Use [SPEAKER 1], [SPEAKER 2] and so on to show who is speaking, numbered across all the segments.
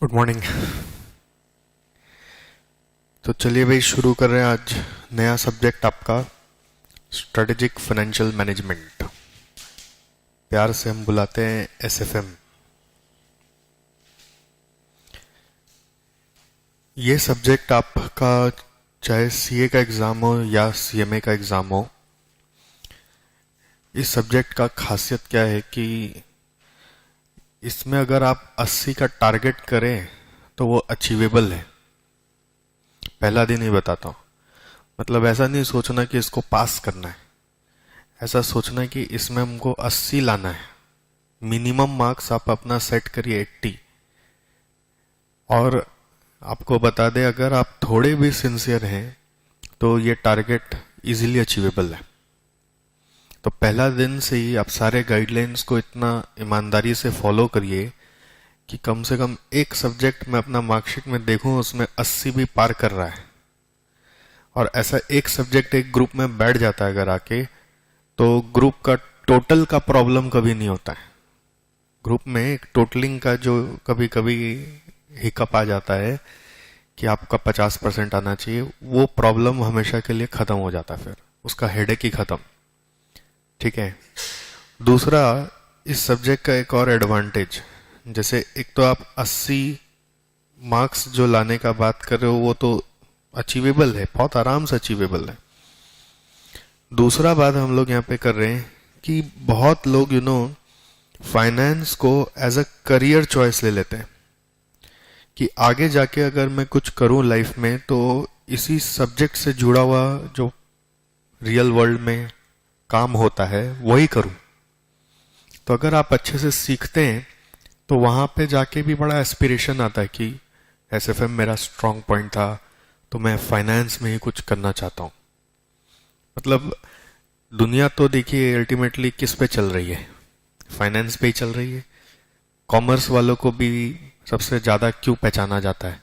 [SPEAKER 1] Good morning. तो चलिए भाई शुरू कर रहे हैं आज नया सब्जेक्ट आपका स्ट्रेटेजिक फाइनेंशियल मैनेजमेंट। प्यार से हम बुलाते हैं एसएफएम। ये सब्जेक्ट आपका चाहे सीए का एग्ज़ाम हो या सीएमए का एग्ज़ाम हो, इस सब्जेक्ट का खासियत क्या है कि इसमें अगर आप 80 का टारगेट करें तो वो अचीवेबल है। पहला दिन ही बताता हूँ, मतलब ऐसा नहीं सोचना कि इसको पास करना है, ऐसा सोचना है कि इसमें हमको 80 लाना है। मिनिमम मार्क्स आप अपना सेट करिए 80। और आपको बता दें, अगर आप थोड़े भी सिंसियर हैं तो ये टारगेट इजीली अचीवेबल है। तो पहला दिन से ही आप सारे गाइडलाइंस को इतना ईमानदारी से फॉलो करिए कि कम से कम एक सब्जेक्ट में अपना मार्कशीट में देखूं उसमें 80 भी पार कर रहा है। और ऐसा एक सब्जेक्ट एक ग्रुप में बैठ जाता है अगर आके, तो ग्रुप का टोटल का प्रॉब्लम कभी नहीं होता है। ग्रुप में एक टोटलिंग का जो कभी कभी हिकअप आ जाता है कि आपका 50% आना चाहिए, वो प्रॉब्लम हमेशा के लिए खत्म हो जाता है, फिर उसका हेडेक ही खत्म। ठीक है। दूसरा, इस सब्जेक्ट का एक और एडवांटेज, जैसे एक तो आप 80 मार्क्स जो लाने का बात कर रहे हो वो तो अचीवेबल है, बहुत आराम से अचीवेबल है। दूसरा बात हम लोग यहाँ पे कर रहे हैं कि बहुत लोग फाइनेंस को एज अ करियर चॉइस ले लेते हैं कि आगे जाके अगर मैं कुछ करूं लाइफ में तो इसी सब्जेक्ट से जुड़ा हुआ जो रियल वर्ल्ड में काम होता है वही करूं। तो अगर आप अच्छे से सीखते हैं तो वहां पे जाके भी बड़ा एस्पिरेशन आता है कि एसएफएम मेरा स्ट्रांग पॉइंट था, तो मैं फाइनेंस में ही कुछ करना चाहता हूं। मतलब दुनिया तो देखिए अल्टीमेटली किस पे चल रही है, फाइनेंस पे ही चल रही है। कॉमर्स वालों को भी सबसे ज्यादा क्यों पहचाना जाता है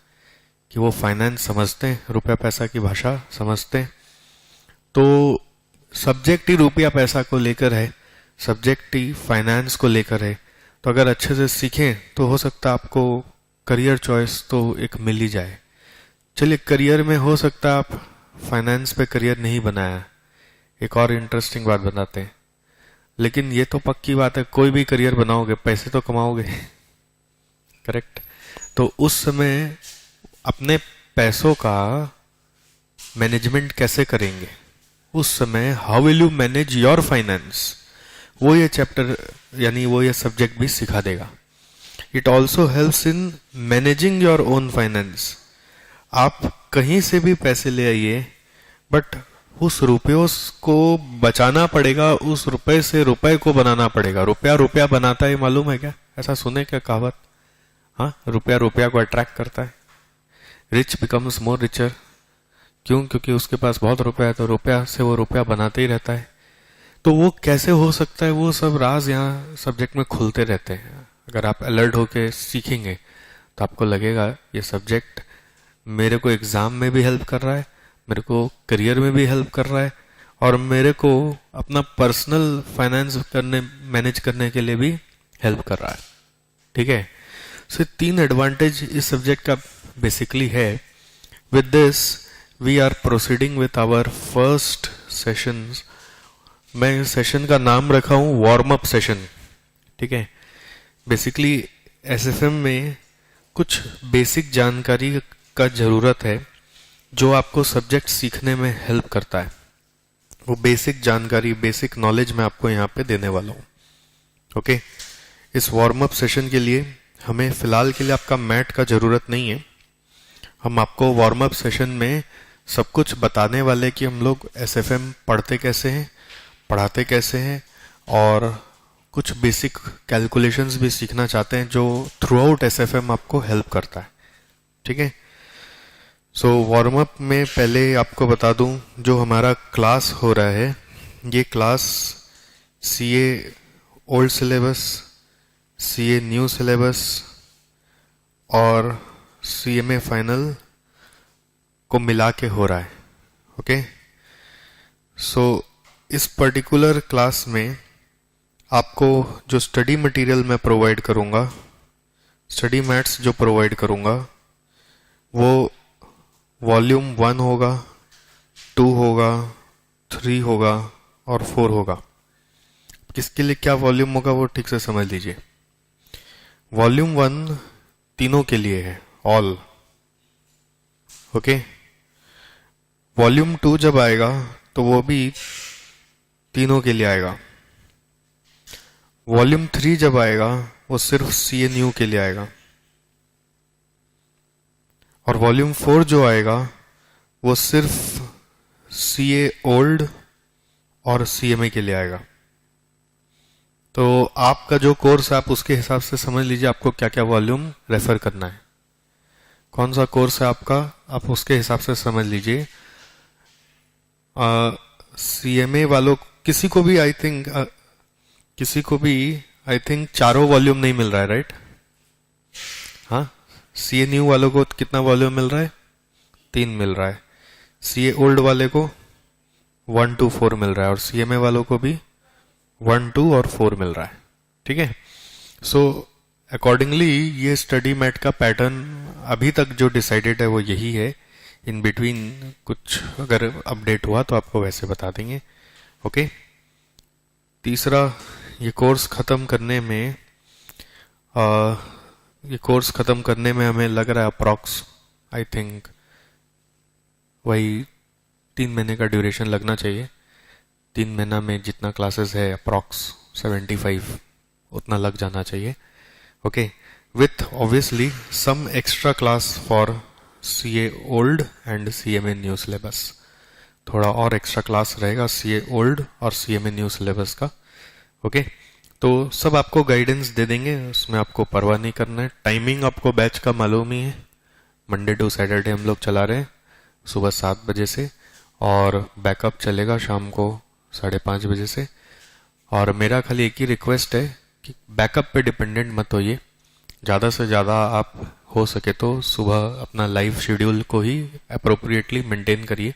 [SPEAKER 1] कि वो फाइनेंस समझते हैं, रुपया पैसा की भाषा समझते हैं। तो सब्जेक्ट ही रुपया पैसा को लेकर है, सब्जेक्ट ही फाइनेंस को लेकर है। तो अगर अच्छे से सीखें तो हो सकता है आपको करियर चॉइस तो एक मिल ही जाए। चलिए, करियर में हो सकता है आप फाइनेंस पे करियर नहीं बनाया, एक और इंटरेस्टिंग बात बताते हैं। लेकिन ये तो पक्की बात है, कोई भी करियर बनाओगे पैसे तो कमाओगे, करेक्ट। तो उस समय अपने पैसों का मैनेजमेंट कैसे करेंगे, उस समय how will you manage your finance, वो ये चैप्टर यानी वो ये सब्जेक्ट भी सिखा देगा। It also helps in managing your own finance. आप कहीं से भी पैसे ले आइए, बट उस रुपयों को बचाना पड़ेगा, उस रुपए से रुपए को बनाना पड़ेगा। रुपया रुपया बनाता है, मालूम है क्या? ऐसा सुने क्या कहावत? हाँ, रुपया रुपया को अट्रैक्ट करता है। Rich becomes more richer. क्यों? क्योंकि उसके पास बहुत रुपया है, तो रुपया से वो रुपया बनाते ही रहता है। तो वो कैसे हो सकता है, वो सब राज यहाँ सब्जेक्ट में खुलते रहते हैं। अगर आप अलर्ट होके सीखेंगे तो आपको लगेगा ये सब्जेक्ट मेरे को एग्जाम में भी हेल्प कर रहा है, मेरे को करियर में भी हेल्प कर रहा है, और मेरे को अपना पर्सनल फाइनेंस करने मैनेज करने के लिए भी हेल्प कर रहा है। ठीक है। सो 3 एडवांटेज इस सब्जेक्ट का बेसिकली है। With this we are proceeding with our first session. मैं इस सेशन का नाम रखा हूं वार्म अप सेशन। ठीक है। बेसिकली एसएफएम में कुछ बेसिक जानकारी का जरूरत है जो आपको सब्जेक्ट सीखने में हेल्प करता है। वो बेसिक जानकारी, बेसिक नॉलेज मैं आपको यहाँ पे देने वाला हूँ। ओके। इस वार्म अप सेशन के लिए हमें फिलहाल के लिए आपका मैट का जरूरत नहीं है। हम आपको वार्म अप सेशन में सब कुछ बताने वाले कि हम लोग एसएफएम पढ़ते कैसे हैं, पढ़ाते कैसे हैं, और कुछ बेसिक कैलकुलेशंस भी सीखना चाहते हैं जो थ्रू आउट एसएफएम आपको हेल्प करता है। ठीक है। सो वार्म अप में पहले आपको बता दूं, जो हमारा क्लास हो रहा है, ये class CA old syllabus, CA new syllabus और सीएमए फाइनल को मिला के हो रहा है। ओके। सो इस पर्टिकुलर क्लास में आपको जो स्टडी मटेरियल मैं प्रोवाइड करूंगा, स्टडी मैट्स जो प्रोवाइड करूँगा वो वॉल्यूम 1 होगा, 2 होगा, 3 होगा और 4 होगा। किसके लिए क्या वॉल्यूम होगा वो ठीक से समझ लीजिए। वॉल्यूम 1 तीनों के लिए है, ऑल। ओके। वॉल्यूम 2 जब आएगा तो वो भी तीनों के लिए आएगा। वॉल्यूम 3 जब आएगा वो सिर्फ CNU के लिए आएगा। और वॉल्यूम 4 जो आएगा वो सिर्फ CA ओल्ड और CMA के लिए आएगा। तो आपका जो कोर्स है आप उसके हिसाब से समझ लीजिए आपको क्या क्या वॉल्यूम रेफर करना है। कौन सा कोर्स है आपका, आप उसके हिसाब से समझ लीजिए। CMA वालों किसी को भी आई थिंक चारों वॉल्यूम नहीं मिल रहा है, राइट? हाँ, CNU वालों को कितना वॉल्यूम मिल रहा है? 3 मिल रहा है। CA ओल्ड वाले को 1 to 4 मिल रहा है और CMA वालों को भी 1, 2 और 4 मिल रहा है। ठीक है। सो अकॉर्डिंगली ये स्टडी मैट का पैटर्न अभी तक जो डिसाइडेड है वो यही है। इन बिटवीन कुछ अगर अपडेट हुआ तो आपको वैसे बता देंगे। ओके। तीसरा, ये कोर्स ख़त्म करने में हमें लग रहा है अप्रॉक्स आई थिंक वही 3 महीने का ड्यूरेशन लगना चाहिए। 3 महीना में जितना क्लासेस है अप्रॉक्स 75 उतना लग जाना चाहिए। Okay, with obviously some extra class for CA old and CMA new syllabus. थोड़ा और एक्स्ट्रा क्लास रहेगा CA ओल्ड और CMA न्यू सिलेबस का। ओके, तो सब आपको गाइडेंस दे देंगे, उसमें आपको परवाह नहीं करना है। टाइमिंग आपको बैच का मालूम ही है, मंडे टू सैटरडे हम लोग चला रहे हैं सुबह 7 बजे से, और बैकअप चलेगा शाम को 5:30 बजे से। और मेरा खाली एक ही रिक्वेस्ट है कि बैकअप पे डिपेंडेंट मत होइए। ज़्यादा से ज़्यादा आप हो सके तो सुबह अपना लाइव शेड्यूल को ही अप्रोप्रिएटली मेंटेन करिए।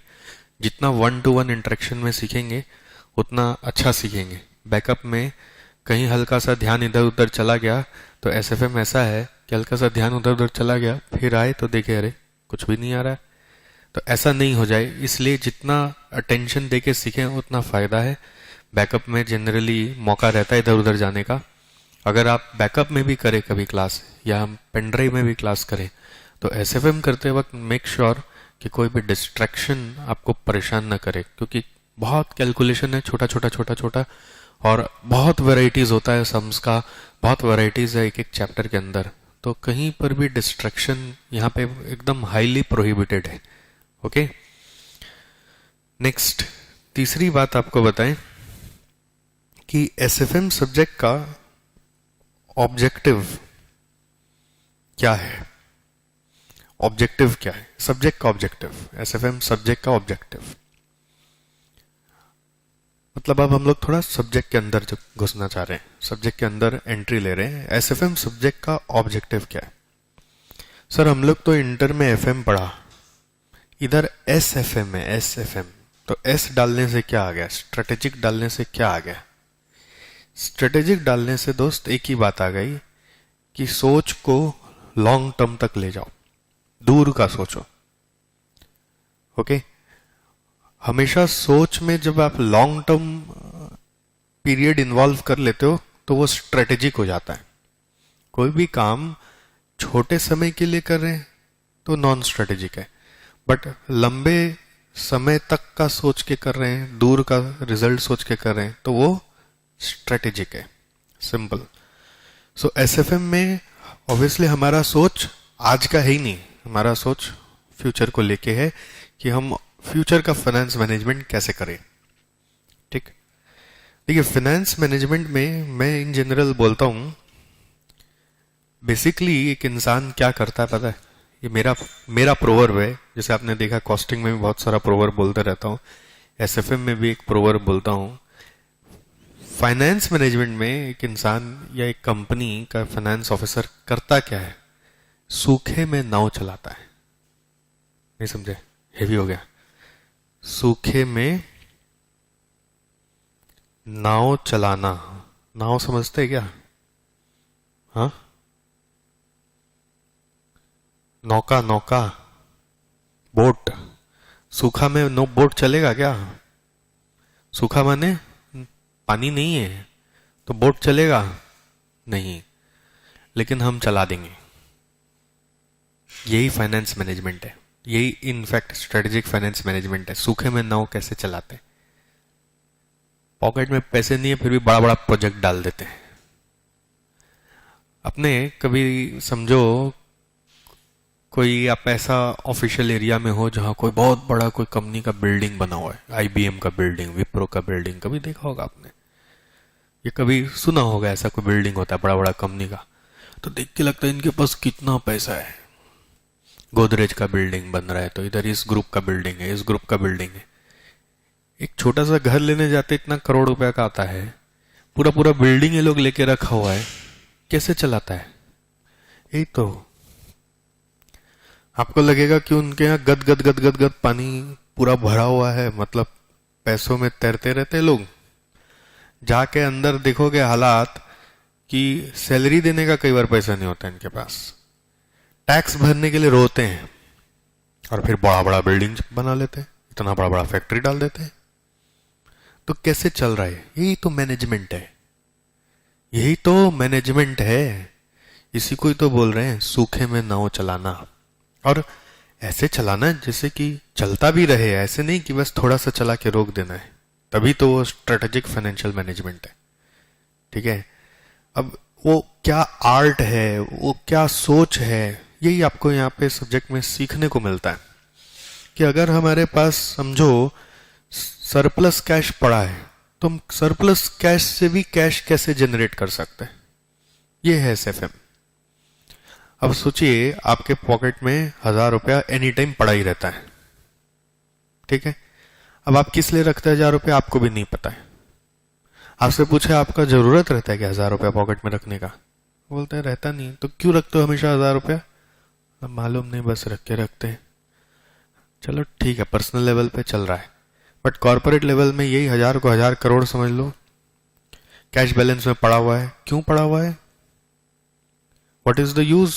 [SPEAKER 1] जितना 1-to-1 इंटरेक्शन में सीखेंगे उतना अच्छा सीखेंगे। बैकअप में कहीं हल्का सा ध्यान इधर उधर चला गया तो SFM ऐसा है कि हल्का सा ध्यान उधर उधर चला गया, फिर आए तो देखे अरे कुछ भी नहीं आ रहा है। तो ऐसा नहीं हो जाए, इसलिए जितना अटेंशन दे के सीखें उतना फ़ायदा है। बैकअप में जनरली मौका रहता है इधर उधर जाने का। अगर आप बैकअप में भी करें कभी क्लास या हम पेन ड्राइव में भी क्लास करें तो SFM करते वक्त मेक श्योर कि कोई भी डिस्ट्रैक्शन आपको परेशान ना करे, क्योंकि बहुत कैलकुलेशन है, छोटा छोटा और बहुत वैरायटीज होता है सम्स का, बहुत वैरायटीज है एक एक चैप्टर के अंदर। तो कहीं पर भी डिस्ट्रैक्शन यहाँ पे एकदम हाईली प्रोहिबिटेड है। ओके, नेक्स्ट, तीसरी बात आपको बताएं कि SFM सब्जेक्ट का ऑब्जेक्टिव क्या है। ऑब्जेक्टिव क्या है सब्जेक्ट का? ऑब्जेक्टिव, SFM सब्जेक्ट का ऑब्जेक्टिव मतलब अब हम लोग थोड़ा सब्जेक्ट के अंदर घुसना चाह रहे हैं, सब्जेक्ट के अंदर एंट्री ले रहे हैं। SFM सब्जेक्ट का ऑब्जेक्टिव क्या है? सर हम लोग तो इंटर में FM पढ़ा, इधर SFM है, SFM। तो S डालने से क्या आ गया? स्ट्रेटेजिक डालने से क्या आ गया? स्ट्रेटेजिक डालने से दोस्त एक ही बात आ गई कि सोच को लॉन्ग टर्म तक ले जाओ, दूर का सोचो। ओके, हमेशा सोच में जब आप लॉन्ग टर्म पीरियड इन्वॉल्व कर लेते हो तो वो स्ट्रेटेजिक हो जाता है। कोई भी काम छोटे समय के लिए कर रहे हैं तो नॉन स्ट्रेटेजिक है, बट लंबे समय तक का सोच के कर रहे हैं, दूर का रिजल्ट सोच के कर रहे हैं तो वो स्ट्रेटेजिक है। सिंपल। सो SFM में ऑब्वियसली हमारा सोच आज का है ही नहीं, हमारा सोच फ्यूचर को लेके है कि हम फ्यूचर का फाइनेंस मैनेजमेंट कैसे करें। ठीक, देखिए फाइनेंस मैनेजमेंट में मैं इन जनरल बोलता हूं, बेसिकली एक इंसान क्या करता है पता है? ये मेरा प्रोवर्ब है। जैसे आपने देखा कॉस्टिंग में भी बहुत सारा प्रोवर्ब बोलते रहता हूं, SFM में भी एक प्रोवर्ब बोलता हूं। फाइनेंस मैनेजमेंट में एक इंसान या एक कंपनी का फाइनेंस ऑफिसर करता क्या है? सूखे में नाव चलाता है। नहीं समझे? हेवी हो गया। सूखे में नाव चलाना, नाव समझते हैं क्या? हाँ, नौका नौका, बोट। सूखा में नो बोट चलेगा क्या? सूखा माने पानी नहीं है तो बोट चलेगा नहीं, लेकिन हम चला देंगे। यही फाइनेंस मैनेजमेंट है, यही इनफैक्ट स्ट्रेटेजिक फाइनेंस मैनेजमेंट है। सूखे में नाव कैसे चलाते हैं, पॉकेट में पैसे नहीं है फिर भी बड़ा बड़ा प्रोजेक्ट डाल देते हैं। अपने कभी समझो कोई आप ऐसा ऑफिशियल एरिया में हो जहां कोई बहुत बड़ा कोई कंपनी का बिल्डिंग बना हुआ है, आईबीएम का बिल्डिंग, विप्रो का बिल्डिंग, कभी देखा होगा आपने, ये कभी सुना होगा ऐसा कोई बिल्डिंग होता है बड़ा बड़ा कंपनी का, तो देख के लगता है इनके पास कितना पैसा है। गोदरेज का बिल्डिंग बन रहा है तो इधर इस ग्रुप का बिल्डिंग है, इस ग्रुप का बिल्डिंग है। एक छोटा सा घर लेने जाते इतना करोड़ रुपया का आता है, पूरा पूरा बिल्डिंग ये लोग लेके रखा हुआ है, कैसे चलाता है? यही तो आपको लगेगा कि उनके यहाँ गद गद गद गद गद पानी पूरा भरा हुआ है, मतलब पैसों में तैरते रहते लोग। जाके अंदर देखोगे हालात कि सैलरी देने का कई बार पैसा नहीं होता इनके पास, टैक्स भरने के लिए रोते हैं और फिर बड़ा बड़ा बिल्डिंग बना लेते हैं, इतना बड़ा बड़ा फैक्ट्री डाल देते हैं। तो कैसे चल रहा है? यही तो मैनेजमेंट है, यही तो मैनेजमेंट है। इसी को ही तो बोल रहे हैं सूखे में नाव चलाना, और ऐसे चलाना जैसे कि चलता भी रहे, ऐसे नहीं कि बस थोड़ा सा चला के रोक देना है, तभी तो वो स्ट्रेटेजिक फाइनेंशियल मैनेजमेंट है। ठीक है, अब वो क्या आर्ट है, वो क्या सोच है, यही आपको यहाँ पे सब्जेक्ट में सीखने को मिलता है कि अगर हमारे पास समझो सरप्लस कैश पड़ा है तो हम सरप्लस कैश से भी कैश कैसे जनरेट कर सकते हैं, ये है एसएफएम। अब सोचिए आपके पॉकेट में 1000 रुपया एनी टाइम पड़ा ही रहता है, ठीक है। अब आप किस लिए रखते हैं 1000 रुपया, आपको भी नहीं पता है। आपसे पूछे आपका जरूरत रहता है कि 1000 रुपया पॉकेट में रखने का, बोलते हैं रहता नहीं, तो क्यों रखते हो हमेशा 1000 रुपया? अब मालूम नहीं, बस रख के रखते हैं। चलो ठीक है, पर्सनल लेवल पे चल रहा है, बट कॉर्पोरेट लेवल में यही 1000 को 1000 करोड़ समझ लो, कैश बैलेंस में पड़ा हुआ है। क्यों पड़ा हुआ है? What is the use?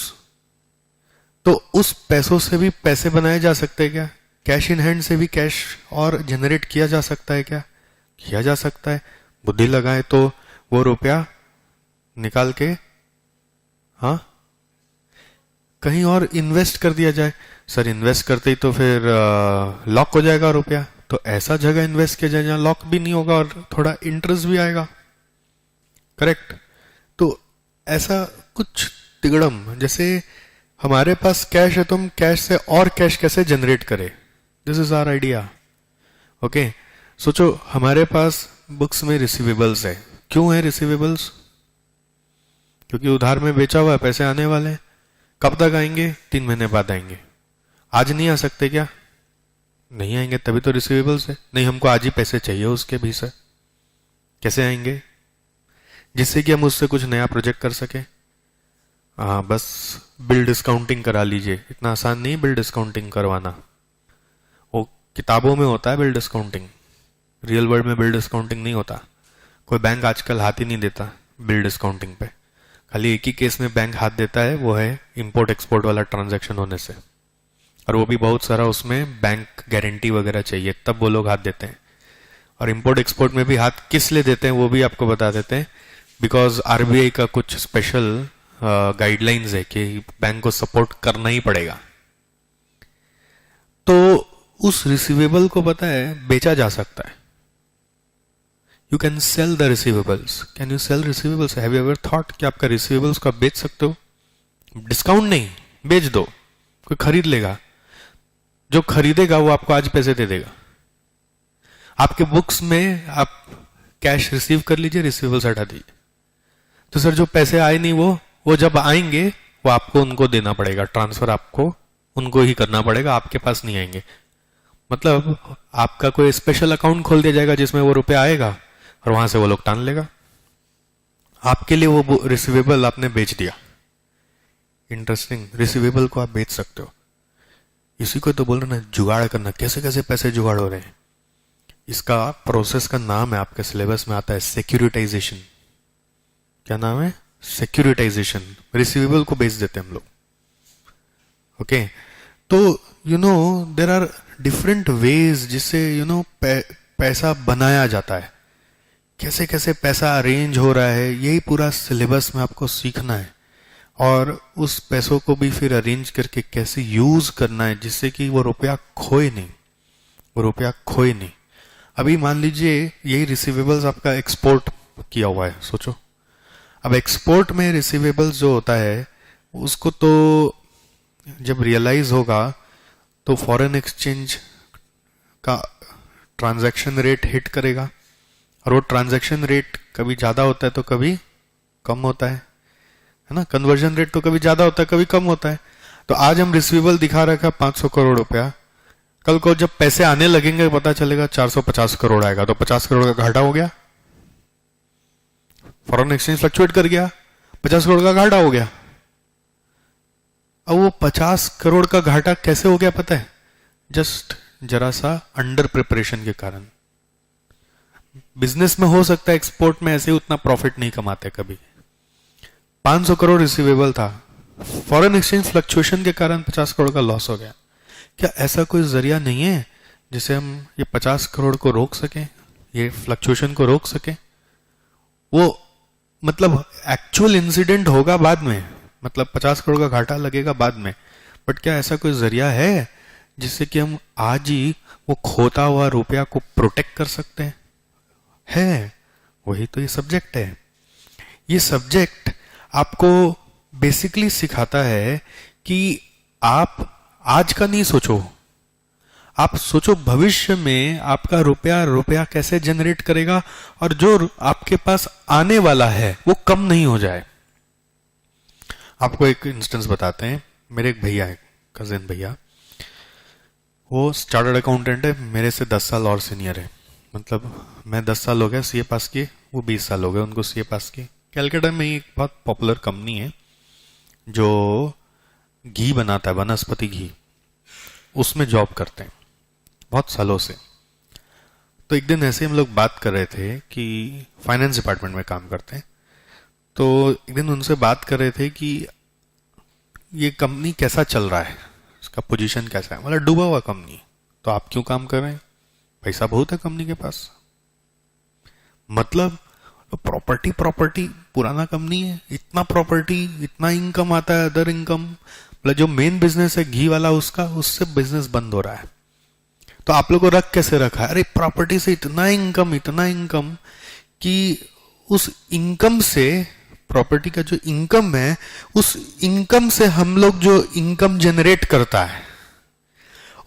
[SPEAKER 1] तो उस पैसों से भी पैसे बनाए जा सकते हैं क्या? कैश इन हैंड से भी कैश और जनरेट किया जा सकता है क्या? किया जा सकता है। बुद्धि लगाए तो वो रुपया निकाल के हाँ कहीं और इन्वेस्ट कर दिया जाए। सर इन्वेस्ट करते ही तो फिर लॉक हो जाएगा रुपया, तो ऐसा जगह इन्वेस्ट किया जाए जहां लॉक भी नहीं होगा और थोड़ा इंटरेस्ट भी आएगा। करेक्ट। तो ऐसा कुछ तिगड़म, जैसे हमारे पास कैश है तो हम कैश से और कैश कैसे जनरेट करें, this is our idea. Okay, सोचो हमारे पास बुक्स में रिसीवेबल्स है। क्यों है रिसीवेबल्स? क्योंकि उधार में बेचा हुआ है, पैसे आने वाले हैं। कब तक आएंगे? 3 महीने बाद आएंगे। आज नहीं आ सकते क्या? नहीं आएंगे, तभी तो रिसीवेबल्स है। नहीं, हमको आज ही पैसे चाहिए उसके भी सर, कैसे आएंगे? जिससे कि हम उससे कुछ नया प्रोजेक्ट कर सके। हाँ, बस बिल डिस्काउंटिंग करा लीजिए। इतना आसान नहीं बिल डिस्काउंटिंग करवाना, वो किताबों में होता है बिल डिस्काउंटिंग, रियल वर्ल्ड में बिल डिस्काउंटिंग नहीं होता। कोई बैंक आजकल हाथ ही नहीं देता बिल डिस्काउंटिंग पे। खाली एक ही केस में बैंक हाथ देता है, वो है इंपोर्ट एक्सपोर्ट वाला ट्रांजैक्शन होने से, और वो भी बहुत सारा उसमें बैंक गारंटी वगैरह चाहिए, तब वो लोग हाथ देते हैं। और इंपोर्ट एक्सपोर्ट में भी हाथ किस लिए देते हैं वो भी आपको बता देते हैं, बिकॉज आरबीआई का कुछ स्पेशल गाइडलाइंस है कि बैंक को सपोर्ट करना ही पड़ेगा। तो उस रिसीवेबल को पता है बेचा जा सकता है। You can sell the receivables. Can you sell receivables? Have you ever thought कि आपका रिसीवेबल्स को आप बेच सकते हो? डिस्काउंट नहीं, बेच दो, कोई खरीद लेगा। जो खरीदेगा वो आपको आज पैसे दे देगा। आपके बुक्स में आप कैश रिसीव कर लीजिए, रिसीवेबल्स हटा दीजिए। तो सर जो पैसे आए नहीं वो जब आएंगे वो आपको उनको देना पड़ेगा, ट्रांसफर आपको उनको ही करना पड़ेगा, आपके पास नहीं आएंगे। मतलब आपका कोई स्पेशल अकाउंट खोल दिया जाएगा जिसमें वो रुपया आएगा और वहां से वो लोग टान लेगा। आपके लिए वो रिसीवेबल आपने बेच दिया। इंटरेस्टिंग, रिसीवेबल को आप बेच सकते हो। इसी को तो बोल रहे ना जुगाड़ करना, कैसे कैसे पैसे जुगाड़ हो रहे हैं। इसका प्रोसेस का नाम है, आपके सिलेबस में आता है सिक्योरिटाइजेशन। क्या नाम है? सिक्योरिटाइजेशन। रिसीवेबल को बेच देते हैं हम लोग। ओके तो देर आर डिफरेंट वेज जिससे पैसा बनाया जाता है, कैसे कैसे पैसा अरेंज हो रहा है, यही पूरा सिलेबस में आपको सीखना है। और उस पैसों को भी फिर अरेंज करके कैसे यूज करना है जिससे कि वो रुपया खोए नहीं, वो रुपया खोए नहीं। अभी मान लीजिए यही रिसीवेबल्स आपका एक्सपोर्ट किया हुआ है, सोचो अब एक्सपोर्ट में रिसीवेबल्स जो होता है उसको तो जब रियलाइज होगा तो फॉरेन एक्सचेंज का ट्रांजैक्शन रेट हिट करेगा, और वो ट्रांजैक्शन रेट कभी ज्यादा होता है तो कभी कम होता है ना। कन्वर्जन रेट तो कभी ज्यादा होता है कभी कम होता है। तो आज हम रिसीवेबल दिखा रखा 500 करोड़ रुपया, कल को जब पैसे आने लगेंगे पता चलेगा 450 करोड़ आएगा, तो 50 करोड़ का घाटा हो गया। फॉरेन एक्सचेंज फ्लक्चुएट कर गया, 50 करोड़ का घाटा हो गया। अब वो 50 करोड़ का घाटा कैसे हो गया पता है? जस्ट जरा सा अंडर प्रिपरेशन के कारण। बिजनेस में हो सकता है एक्सपोर्ट में ऐसे उतना प्रॉफिट नहीं कमाते कभी। 500 करोड़ रिसीवेबल था, फॉरेन एक्सचेंज फ्लक्चुएशन के कारण 50 करोड़ का लॉस हो गया। क्या ऐसा कोई जरिया नहीं है जिसे हम ये 50 करोड़ को रोक सकें, ये फ्लक्चुएशन को रोक सकें? वो मतलब एक्चुअल इंसिडेंट होगा बाद में, मतलब 50 करोड़ का घाटा लगेगा बाद में, बट क्या ऐसा कोई जरिया है जिससे कि हम आज ही वो खोता हुआ रुपया को प्रोटेक्ट कर सकते हैं? है, वही तो ये सब्जेक्ट है। ये सब्जेक्ट आपको बेसिकली सिखाता है कि आप आज का नहीं सोचो, आप सोचो भविष्य में आपका रुपया कैसे जनरेट करेगा, और जो आपके पास आने वाला है वो कम नहीं हो जाए। आपको एक इंस्टेंस बताते हैं। मेरे एक भैया है, कजिन भैया, वो चार्टर्ड अकाउंटेंट है, मेरे से 10 साल और सीनियर है। मतलब मैं 10 साल हो गया सीए पास किए, वो 20 साल हो गए उनको सीए पास किए। कैलकाटा में एक बहुत पॉपुलर कंपनी है जो घी बनाता है, वनस्पति घी, उसमें जॉब करते हैं बहुत सालों से। तो एक दिन ऐसे हम लोग बात कर रहे थे कि फाइनेंस डिपार्टमेंट में काम करते हैं, तो एक दिन उनसे बात कर रहे थे कि ये कंपनी कैसा चल रहा है, इसका पोजीशन कैसा है। मतलब डूबा हुआ कंपनी, तो आप क्यों काम कर रहे हैं, पैसा बहुत है कंपनी के पास। मतलब प्रॉपर्टी पुराना कंपनी है, इतना प्रॉपर्टी, इतना इनकम आता है, अदर इनकम, मतलब जो मेन बिजनेस है घी वाला उसका, उससे बिजनेस बंद हो रहा है। तो आप लोगों को रख कैसे रखा है? अरे प्रॉपर्टी से इतना इनकम कि उस इनकम से, प्रॉपर्टी का जो इनकम है, उस इनकम से हम लोग जो इनकम जनरेट करता है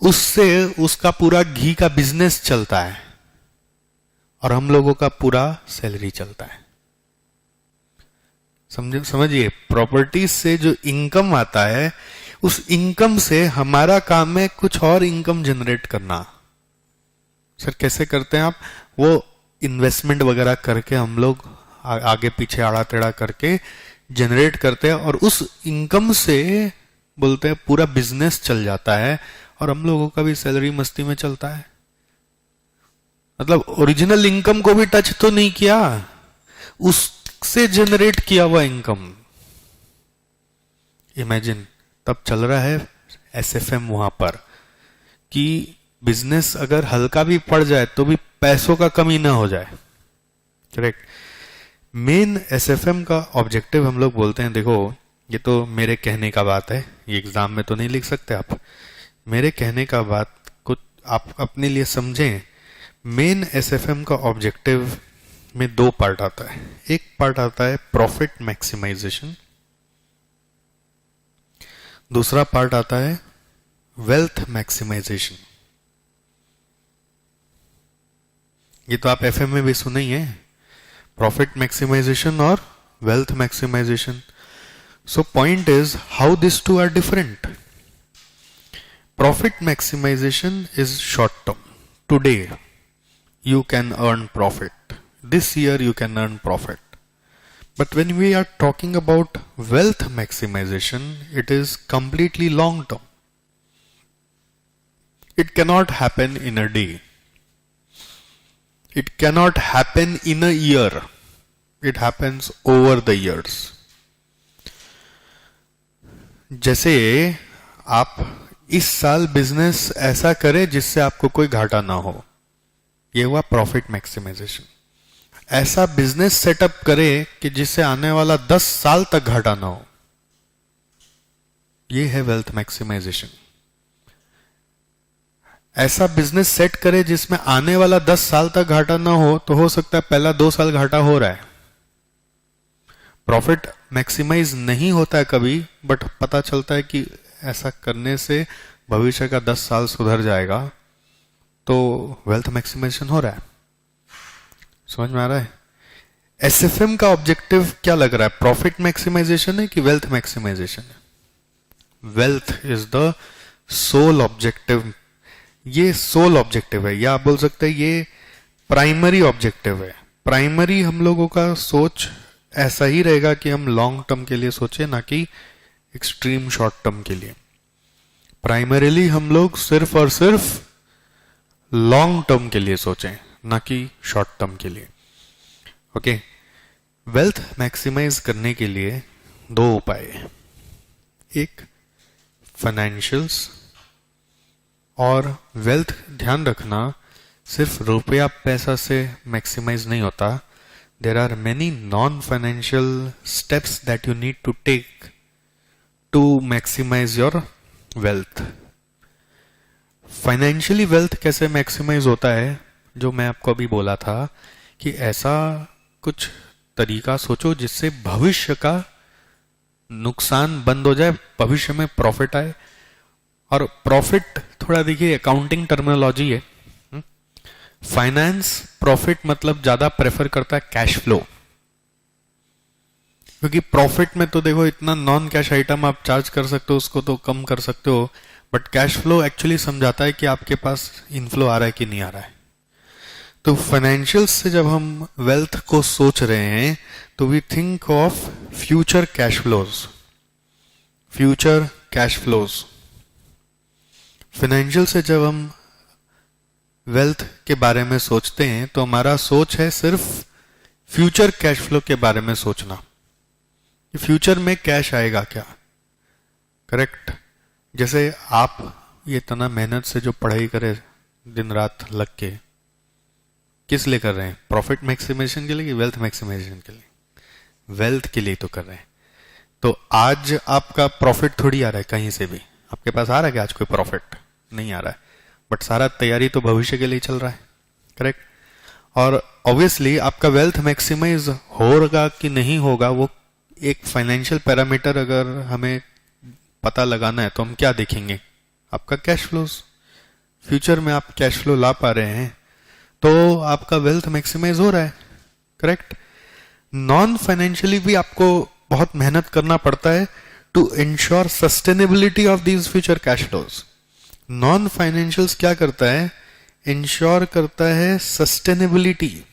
[SPEAKER 1] उससे उसका पूरा घी का बिजनेस चलता है, और हम लोगों का पूरा सैलरी चलता है। समझिए, प्रॉपर्टी से जो इनकम आता है उस इनकम से हमारा काम है कुछ और इनकम जनरेट करना। सर कैसे करते हैं आप? वो इन्वेस्टमेंट वगैरह करके हम लोग आगे पीछे आड़ा टेढ़ा करके जनरेट करते हैं, और उस इनकम से बोलते हैं पूरा बिजनेस चल जाता है, और हम लोगों का भी सैलरी मस्ती में चलता है। मतलब ओरिजिनल इनकम को भी टच तो नहीं किया, उससे जनरेट किया हुआ इनकम। इमेजिन, तब चल रहा है एसएफएम वहां पर कि बिजनेस अगर हल्का भी पड़ जाए तो भी पैसों का कमी ना हो जाए। करेक्ट। मेन एसएफएम का ऑब्जेक्टिव हम लोग बोलते हैं, देखो ये तो मेरे कहने का बात है, ये एग्जाम में तो नहीं लिख सकते आप, मेरे कहने का बात कुछ आप अपने लिए समझें। मेन एसएफएम का ऑब्जेक्टिव में 2 पार्ट आता है। एक पार्ट आता है प्रॉफिट मैक्सिमाइजेशन, दूसरा पार्ट आता है वेल्थ मैक्सिमाइजेशन। ये तो आप एफएम में भी सुने ही है, प्रॉफिट मैक्सिमाइजेशन और wealth maximization. So point is how this two are different. Profit maximization is short term, today you can earn profit, this year you can earn profit. But when we are talking about wealth maximization, it is completely long term. It cannot happen in a day, it cannot happen in a year, it happens over the years. जैसे आप इस साल business ऐसा करें जिससे आपको कोई घाटा ना हो, ये हुआ प्रॉफिट मैक्सिमाइजेशन। ऐसा बिजनेस सेटअप करे कि जिससे आने वाला 10 साल तक घाटा ना हो, ये है वेल्थ मैक्सिमाइजेशन। ऐसा बिजनेस सेट करे जिसमें आने वाला 10 साल तक घाटा ना हो, तो हो सकता है पहला 2 साल घाटा हो रहा है, प्रॉफिट मैक्सिमाइज नहीं होता है कभी, बट पता चलता है कि ऐसा करने से भविष्य का 10 साल सुधर जाएगा, तो वेल्थ मैक्सिमाइजेशन हो रहा है। समझ में आ रहा है? एसएफएम का ऑब्जेक्टिव क्या लग रहा है, प्रॉफिट मैक्सिमाइजेशन है कि वेल्थ मैक्सिमाइजेशन है? Wealth is the sole objective. ये सोल ऑब्जेक्टिव है, या आप बोल सकते हैं ये प्राइमरी ऑब्जेक्टिव है। प्राइमरी हम लोगों का सोच ऐसा ही रहेगा कि हम लॉन्ग टर्म के लिए सोचे, ना कि एक्सट्रीम शॉर्ट टर्म के लिए। प्राइमरीली हम लोग सिर्फ और सिर्फ लॉन्ग टर्म के लिए सोचें, ना कि शॉर्ट टर्म के लिए। ओके, वेल्थ मैक्सिमाइज करने के लिए 2 उपाय हैं। एक फाइनेंशियल्स, और वेल्थ ध्यान रखना सिर्फ रुपया पैसा से मैक्सिमाइज नहीं होता। There are many non financial steps that you need to take to maximize your wealth. Financially wealth कैसे मैक्सिमाइज होता है, जो मैं आपको अभी बोला था कि ऐसा कुछ तरीका सोचो जिससे भविष्य का नुकसान बंद हो जाए, भविष्य में प्रॉफिट आए। और प्रॉफिट थोड़ा देखिए अकाउंटिंग टर्मिनोलॉजी है। फाइनेंस प्रॉफिट मतलब ज्यादा प्रेफर करता है कैश फ्लो, क्योंकि प्रॉफिट में तो देखो इतना नॉन कैश आइटम आप चार्ज कर सकते हो, उसको तो कम कर सकते हो, बट कैश फ्लो एक्चुअली समझाता है कि आपके पास इनफ्लो आ रहा है कि नहीं आ रहा है। तो फाइनेंशियल्स से जब हम वेल्थ को सोच रहे हैं तो we think of future cash flows. Future cash flows. Financial से जब हम वेल्थ के बारे में सोचते हैं तो हमारा सोच है सिर्फ फ्यूचर कैश फ्लो के बारे में सोचना, कि फ्यूचर में कैश आएगा क्या। करेक्ट? जैसे आप ये इतना मेहनत से जो पढ़ाई करे दिन रात लग के, किस लिए कर रहे हैं? प्रॉफिट मैक्सिमाइजेशन के लिए कि वेल्थ मैक्सिमाइजेशन के लिए? वेल्थ के लिए तो कर रहे हैं। तो आज आपका प्रॉफिट थोड़ी आ रहा है कहीं से भी, आपके पास आ रहा है कि आज कोई प्रॉफिट नहीं आ रहा है, बट सारा तैयारी तो भविष्य के लिए चल रहा है। करेक्ट? और ऑब्वियसली आपका वेल्थ मैक्सिमाइज होगा कि नहीं होगा, वो एक फाइनेंशियल पैरामीटर अगर हमें पता लगाना है तो हम क्या देखेंगे? आपका कैश फ्लोज। फ्यूचर में आप कैश फ्लो ला पा रहे हैं तो आपका वेल्थ मैक्सिमाइज हो रहा है। करेक्ट? नॉन फाइनेंशियली भी आपको बहुत मेहनत करना पड़ता है to ensure sustainability of these future cash flows. Non financials क्या करता है? इंश्योर करता है sustainability,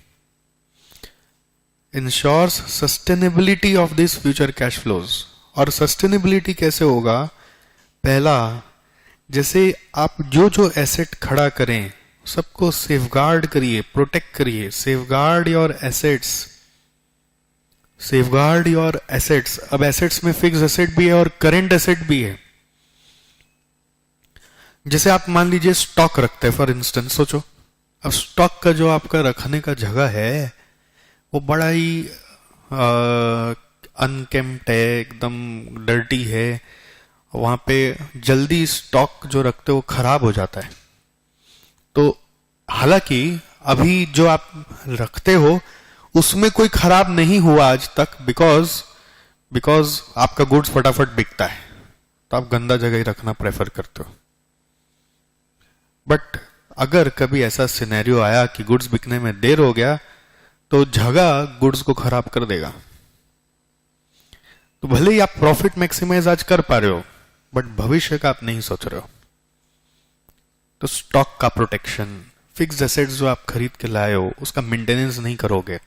[SPEAKER 1] ensures sustainability of this future cash flows. और सस्टेनेबिलिटी कैसे होगा? पहला, जैसे आप जो जो एसेट खड़ा करें सबको सेफगार्ड करिए, प्रोटेक्ट करिए। Safeguard your assets, safeguard your assets. अब एसेट्स में फिक्स एसेट भी है और करेंट एसेट भी है। जैसे आप मान लीजिए स्टॉक रखते हैं फॉर इंस्टेंस, सोचो अब स्टॉक का जो आपका रखने का जगह है वो बड़ा ही अनकेम्प्ट है, एकदम डर्टी है, वहां पे जल्दी स्टॉक जो रखते हो वो खराब हो जाता है। तो हालांकि अभी जो आप रखते हो उसमें कोई खराब नहीं हुआ आज तक, बिकॉज आपका गुड्स फटाफट बिकता है, तो आप गंदा जगह ही रखना प्रेफर करते हो। बट अगर कभी ऐसा सिनेरियो आया कि गुड्स बिकने में देर हो गया तो जगह गुड्स को खराब कर देगा। तो भले ही आप प्रॉफिट मैक्सिमाइज आज कर पा रहे हो, बट भविष्य का आप नहीं सोच रहे हो। तो स्टॉक का प्रोटेक्शन, फिक्स्ड एसेट्स जो आप खरीद के लाए हो उसका मेंटेनेंस नहीं करोगे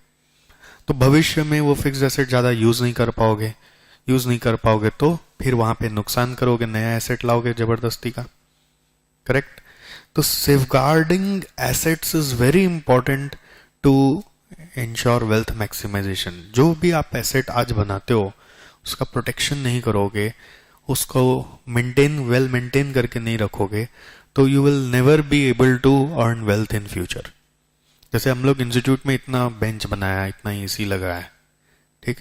[SPEAKER 1] तो भविष्य में वो फिक्स्ड एसेट ज्यादा यूज नहीं कर पाओगे तो फिर वहां पे नुकसान करोगे, नया एसेट लाओगे जबरदस्ती का। करेक्ट? तो safeguarding assets is very important to ensure wealth maximization. जो भी आप एसेट आज बनाते हो उसका प्रोटेक्शन नहीं करोगे, उसको वेल मेंटेन करके नहीं रखोगे तो you will never be able to earn wealth in future. जैसे हम लोग इंस्टीट्यूट में इतना बेंच बनाया, इतना एसी लगाया है, ठीक,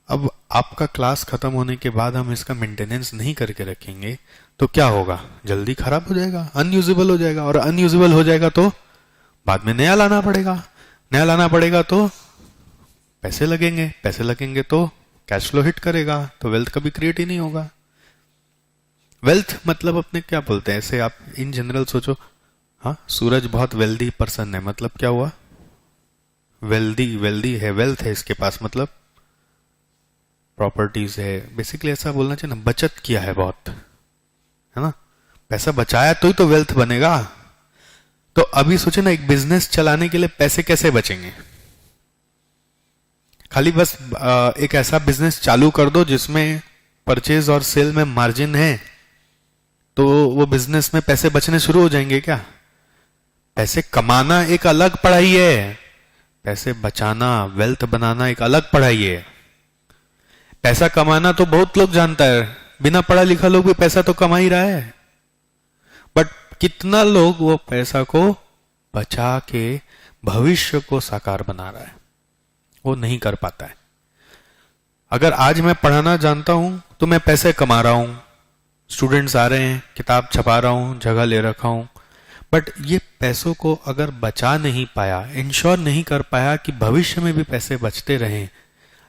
[SPEAKER 1] अब आपका क्लास खत्म होने के बाद हम इसका मेंटेनेंस नहीं करके रखेंगे तो क्या होगा, जल्दी खराब हो जाएगा, अनयूजेबल हो जाएगा, और अनयूजेबल हो जाएगा तो बाद में नया लाना पड़ेगा, नया लाना पड़ेगा तो पैसे लगेंगे, पैसे लगेंगे तो कैश फ्लो हिट करेगा, तो वेल्थ कभी क्रिएट ही नहीं होगा। वेल्थ मतलब अपने क्या बोलते हैं, ऐसे आप इन जनरल सोचो, हाँ सूरज बहुत वेल्दी पर्सन है, मतलब क्या हुआ, वेल्दी है, वेल्थ है इसके पास, मतलब प्रॉपर्टीज है, बेसिकली ऐसा बोलना चाहिए ना, बचत किया है बहुत, है ना, पैसा बचाया तो ही तो वेल्थ बनेगा। तो अभी सोचे ना, एक बिजनेस चलाने के लिए पैसे कैसे बचेंगे, खाली बस एक ऐसा बिजनेस चालू कर दो जिसमें परचेज और सेल में मार्जिन है, तो वो बिजनेस में पैसे बचने शुरू हो जाएंगे क्या। पैसे कमाना एक अलग पढ़ाई है, पैसे बचाना, वेल्थ बनाना एक अलग पढ़ाई है। पैसा कमाना तो बहुत लोग जानता है, बिना पढ़ा लिखा लोग भी पैसा तो कमा ही रहा है, बट कितना लोग वो पैसा को बचा के भविष्य को साकार बना रहा है, वो नहीं कर पाता है। अगर आज मैं पढ़ाना जानता हूं तो मैं पैसे कमा रहा हूं, स्टूडेंट्स आ रहे हैं, किताब छपा रहा हूं, जगह ले रखा हूं, बट ये पैसों को अगर बचा नहीं पाया, इंश्योर नहीं कर पाया कि भविष्य में भी पैसे बचते रहें,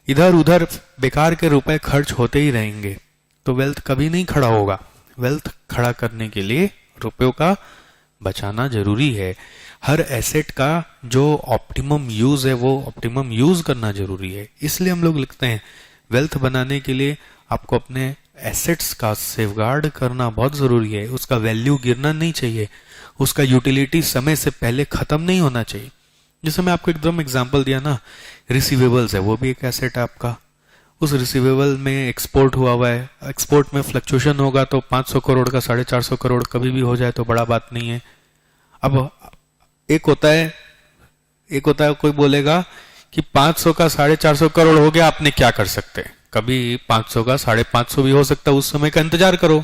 [SPEAKER 1] इधर उधर बेकार के रुपए खर्च होते ही रहेंगे, तो वेल्थ कभी नहीं खड़ा होगा। वेल्थ खड़ा करने के लिए रुपयों का बचाना जरूरी है। हर एसेट का जो ऑप्टिमम यूज है वो ऑप्टिमम यूज करना जरूरी है। इसलिए हम लोग लिखते हैं वेल्थ बनाने के लिए आपको अपने एसेट्स का सेफगार्ड करना बहुत जरूरी है, उसका वैल्यू गिरना नहीं चाहिए, उसका यूटिलिटी समय से पहले खत्म नहीं होना चाहिए। जैसे मैं आपको एकदम एग्जांपल दिया ना, रिसीवेबल्स है, वो भी एक एसेट है आपका, उस रिसीवेबल में एक्सपोर्ट हुआ है, एक्सपोर्ट में फ्लक्चुएशन होगा तो 500 करोड़ का 450 करोड़ कभी भी हो जाए तो बड़ा बात नहीं है। अब एक होता है कोई बोलेगा कि 500 का 450 करोड़ हो गया, आपने क्या कर सकते, कभी 500 का 550 भी हो सकता है, उस समय का इंतजार करो।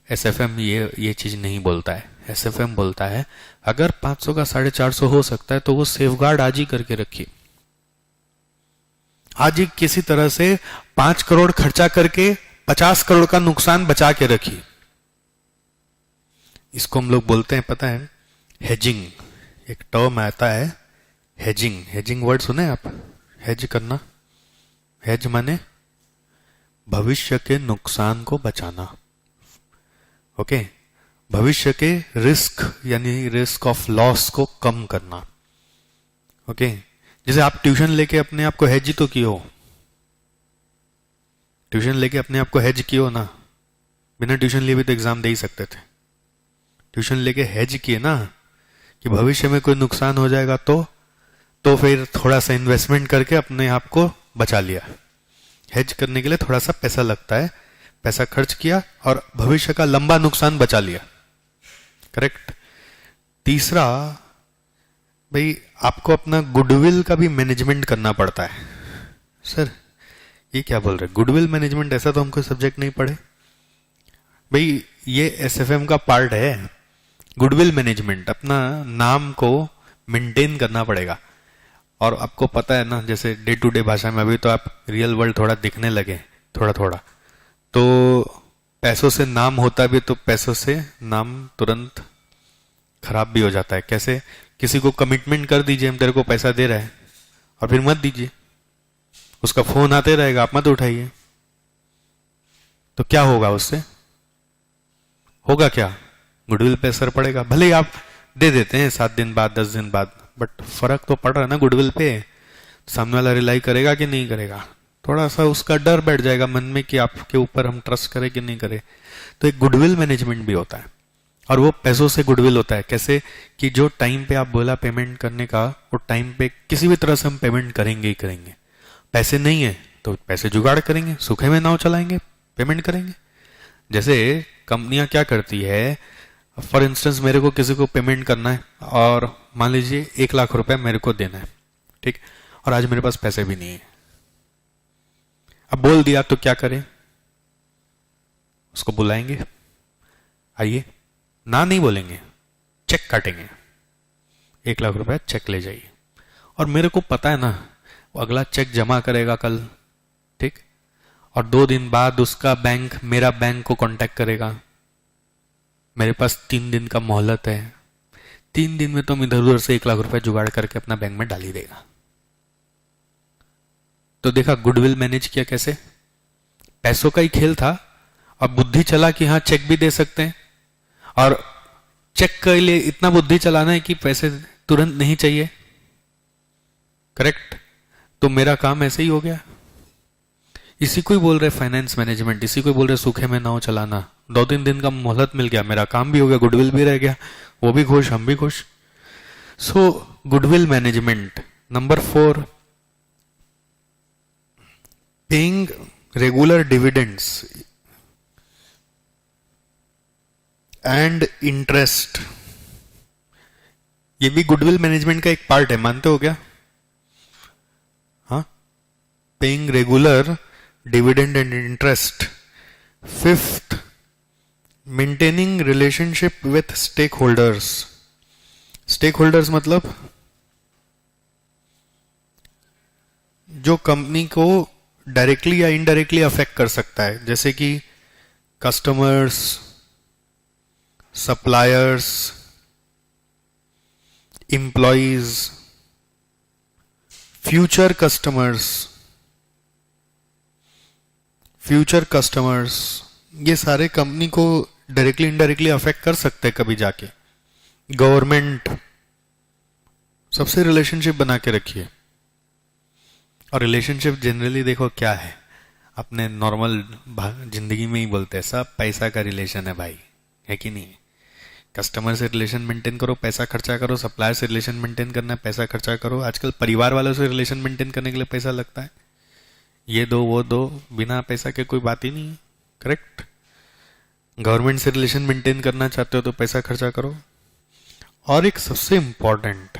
[SPEAKER 1] एसएफएम ये चीज नहीं बोलता है। एसएफएम बोलता है अगर 500 का 450 हो सकता है तो वो सेफगार्ड आज ही करके रखिए, आज ही किसी तरह से 5 करोड़ खर्चा करके 50 करोड़ का नुकसान बचा के रखिए। इसको हम लोग बोलते हैं, पता है, हेजिंग। एक टर्म आता है हेजिंग। हेजिंग वर्ड सुने आप, हेज करना, हेज माने भविष्य के नुकसान को बचाना, ओके, भविष्य के रिस्क यानी रिस्क ऑफ लॉस को कम करना, ओके। जैसे आप ट्यूशन लेके अपने आप को हेज तो किए हो, ट्यूशन लेके अपने आप को हेज किए हो ना, बिना ट्यूशन लिए भी तो एग्जाम दे ही सकते थे, ट्यूशन लेके हेज किए ना कि भविष्य में कोई नुकसान हो जाएगा तो फिर थोड़ा सा इन्वेस्टमेंट करके अपने आप को बचा लिया। हेज करने के लिए थोड़ा सा पैसा लगता है, पैसा खर्च किया और भविष्य का लंबा नुकसान बचा लिया, करेक्ट। तीसरा, भाई आपको अपना गुडविल का भी मैनेजमेंट करना पड़ता है। सर ये क्या बोल रहे, गुडविल मैनेजमेंट, ऐसा तो हमको सब्जेक्ट नहीं पढ़े। भाई ये एसएफएम का पार्ट है, गुडविल मैनेजमेंट, अपना नाम को मेंटेन करना पड़ेगा। और आपको पता है ना, जैसे डे टू डे भाषा में अभी तो आप रियल वर्ल्ड थोड़ा दिखने लगे, थोड़ा थोड़ा, तो पैसों से नाम होता भी तो पैसों से नाम तुरंत खराब भी हो जाता है। कैसे, किसी को कमिटमेंट कर दीजिए हम तेरे को पैसा दे रहे हैं, और फिर मत दीजिए, उसका फोन आते रहेगा, आप मत उठाइए, तो क्या होगा उससे, होगा क्या, गुडविल पे असर पड़ेगा। भले ही आप दे देते हैं 7 दिन बाद 10 दिन बाद, बट फर्क तो पड़ रहा है ना गुडविल पे। सामने वाला रिलाई करेगा कि नहीं करेगा, थोड़ा सा उसका डर बैठ जाएगा मन में कि आपके ऊपर हम ट्रस्ट करें कि नहीं करें। तो एक गुडविल मैनेजमेंट भी होता है, और वो पैसों से गुडविल होता है। कैसे कि जो टाइम पे आप बोला पेमेंट करने का, वो टाइम पे किसी भी तरह से हम पेमेंट करेंगे ही करेंगे। पैसे नहीं है तो पैसे जुगाड़ करेंगे, सूखे में नाव चलाएंगे, पेमेंट करेंगे। जैसे कंपनियां क्या करती है, फॉर इंस्टेंस मेरे को किसी को पेमेंट करना है और मान लीजिए 1 लाख रुपए मेरे को देना है, ठीक, और आज मेरे पास पैसे भी नहीं है। अब बोल दिया तो क्या करें, उसको बुलाएंगे, आइए, ना नहीं बोलेंगे, चेक काटेंगे, 1 लाख रुपए चेक ले जाइए। और मेरे को पता है ना वो अगला चेक जमा करेगा कल, ठीक, और 2 दिन बाद उसका बैंक मेरा बैंक को कांटेक्ट करेगा, मेरे पास 3 दिन का मोहलत है, 3 दिन में तुम इधर उधर से 1 लाख रुपए जुगाड़ करके अपना बैंक में डाल ही देगा। तो देखा गुडविल मैनेज किया कैसे, पैसों का ही खेल था, और बुद्धि चला कि हाँ चेक भी दे सकते हैं, और चेक के लिए इतना बुद्धि चलाना है कि पैसे तुरंत नहीं चाहिए, करेक्ट। तो मेरा काम ऐसे ही हो गया। इसी को ही बोल रहे फाइनेंस मैनेजमेंट, इसी को ही बोल रहे सूखे में नाव चलाना। 2-3 दिन का मोहलत मिल गया, मेरा काम भी हो गया, गुडविल भी रह गया, वो भी खुश, हम भी खुश। So goodwill management. Number 4, paying regular dividends and interest, ये भी गुडविल मैनेजमेंट का एक पार्ट है, मानते हो क्या? हाँ, paying regular dividend and interest. 5th, maintaining relationship with stake holders. Stake holders मतलब जो कंपनी को डायरेक्टली या इनडायरेक्टली अफेक्ट कर सकता है, जैसे कि customers, suppliers, employees, future customers, ये सारे कंपनी को डायरेक्टली इनडायरेक्टली अफेक्ट कर सकते हैं कभी जाके। गवर्नमेंट, सबसे रिलेशनशिप बना के रखिए। और रिलेशनशिप जनरली देखो क्या है, अपने नॉर्मल जिंदगी में ही बोलते हैं, सब पैसा का रिलेशन है भाई, है कि नहीं? कस्टमर से रिलेशन मेंटेन करो, पैसा खर्चा करो, सप्लायर से रिलेशन मेंटेन करना है, पैसा खर्चा करो। आजकल परिवार वालों से रिलेशन मेंटेन करने के लिए पैसा लगता है, ये दो वो दो, बिना पैसा के कोई बात ही नहीं है, करेक्ट। गवर्नमेंट से रिलेशन मेंटेन करना चाहते हो तो पैसा खर्चा करो। और एक सबसे इंपॉर्टेंट,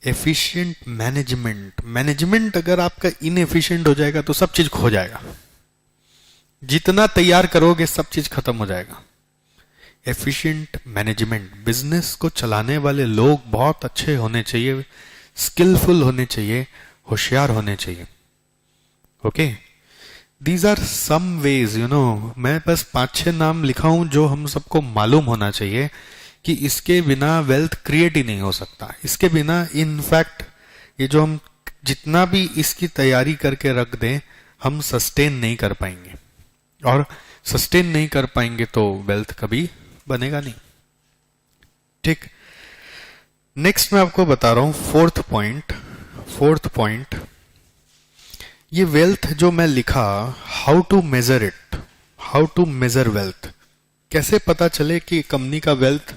[SPEAKER 1] एफिशिएंट मैनेजमेंट। मैनेजमेंट अगर आपका इनएफिशिएंट हो जाएगा तो सब चीज खो जाएगा, जितना तैयार करोगे सब चीज खत्म हो जाएगा। एफिशिएंट मैनेजमेंट, बिजनेस को चलाने वाले लोग बहुत अच्छे होने चाहिए, स्किलफुल होने चाहिए, होशियार होने चाहिए। Okay, these are some ways, मैं बस 5-6 नाम लिखा हूं जो हम सबको मालूम होना चाहिए कि इसके बिना वेल्थ क्रिएट ही नहीं हो सकता। इसके बिना इनफैक्ट ये जो हम जितना भी इसकी तैयारी करके रख दें, हम सस्टेन नहीं कर पाएंगे, और सस्टेन नहीं कर पाएंगे तो वेल्थ कभी बनेगा नहीं, ठीक। नेक्स्ट मैं आपको बता रहा हूं फोर्थ पॉइंट, ये वेल्थ जो मैं लिखा, how to measure it, how to measure wealth. कैसे पता चले कि कंपनी का वेल्थ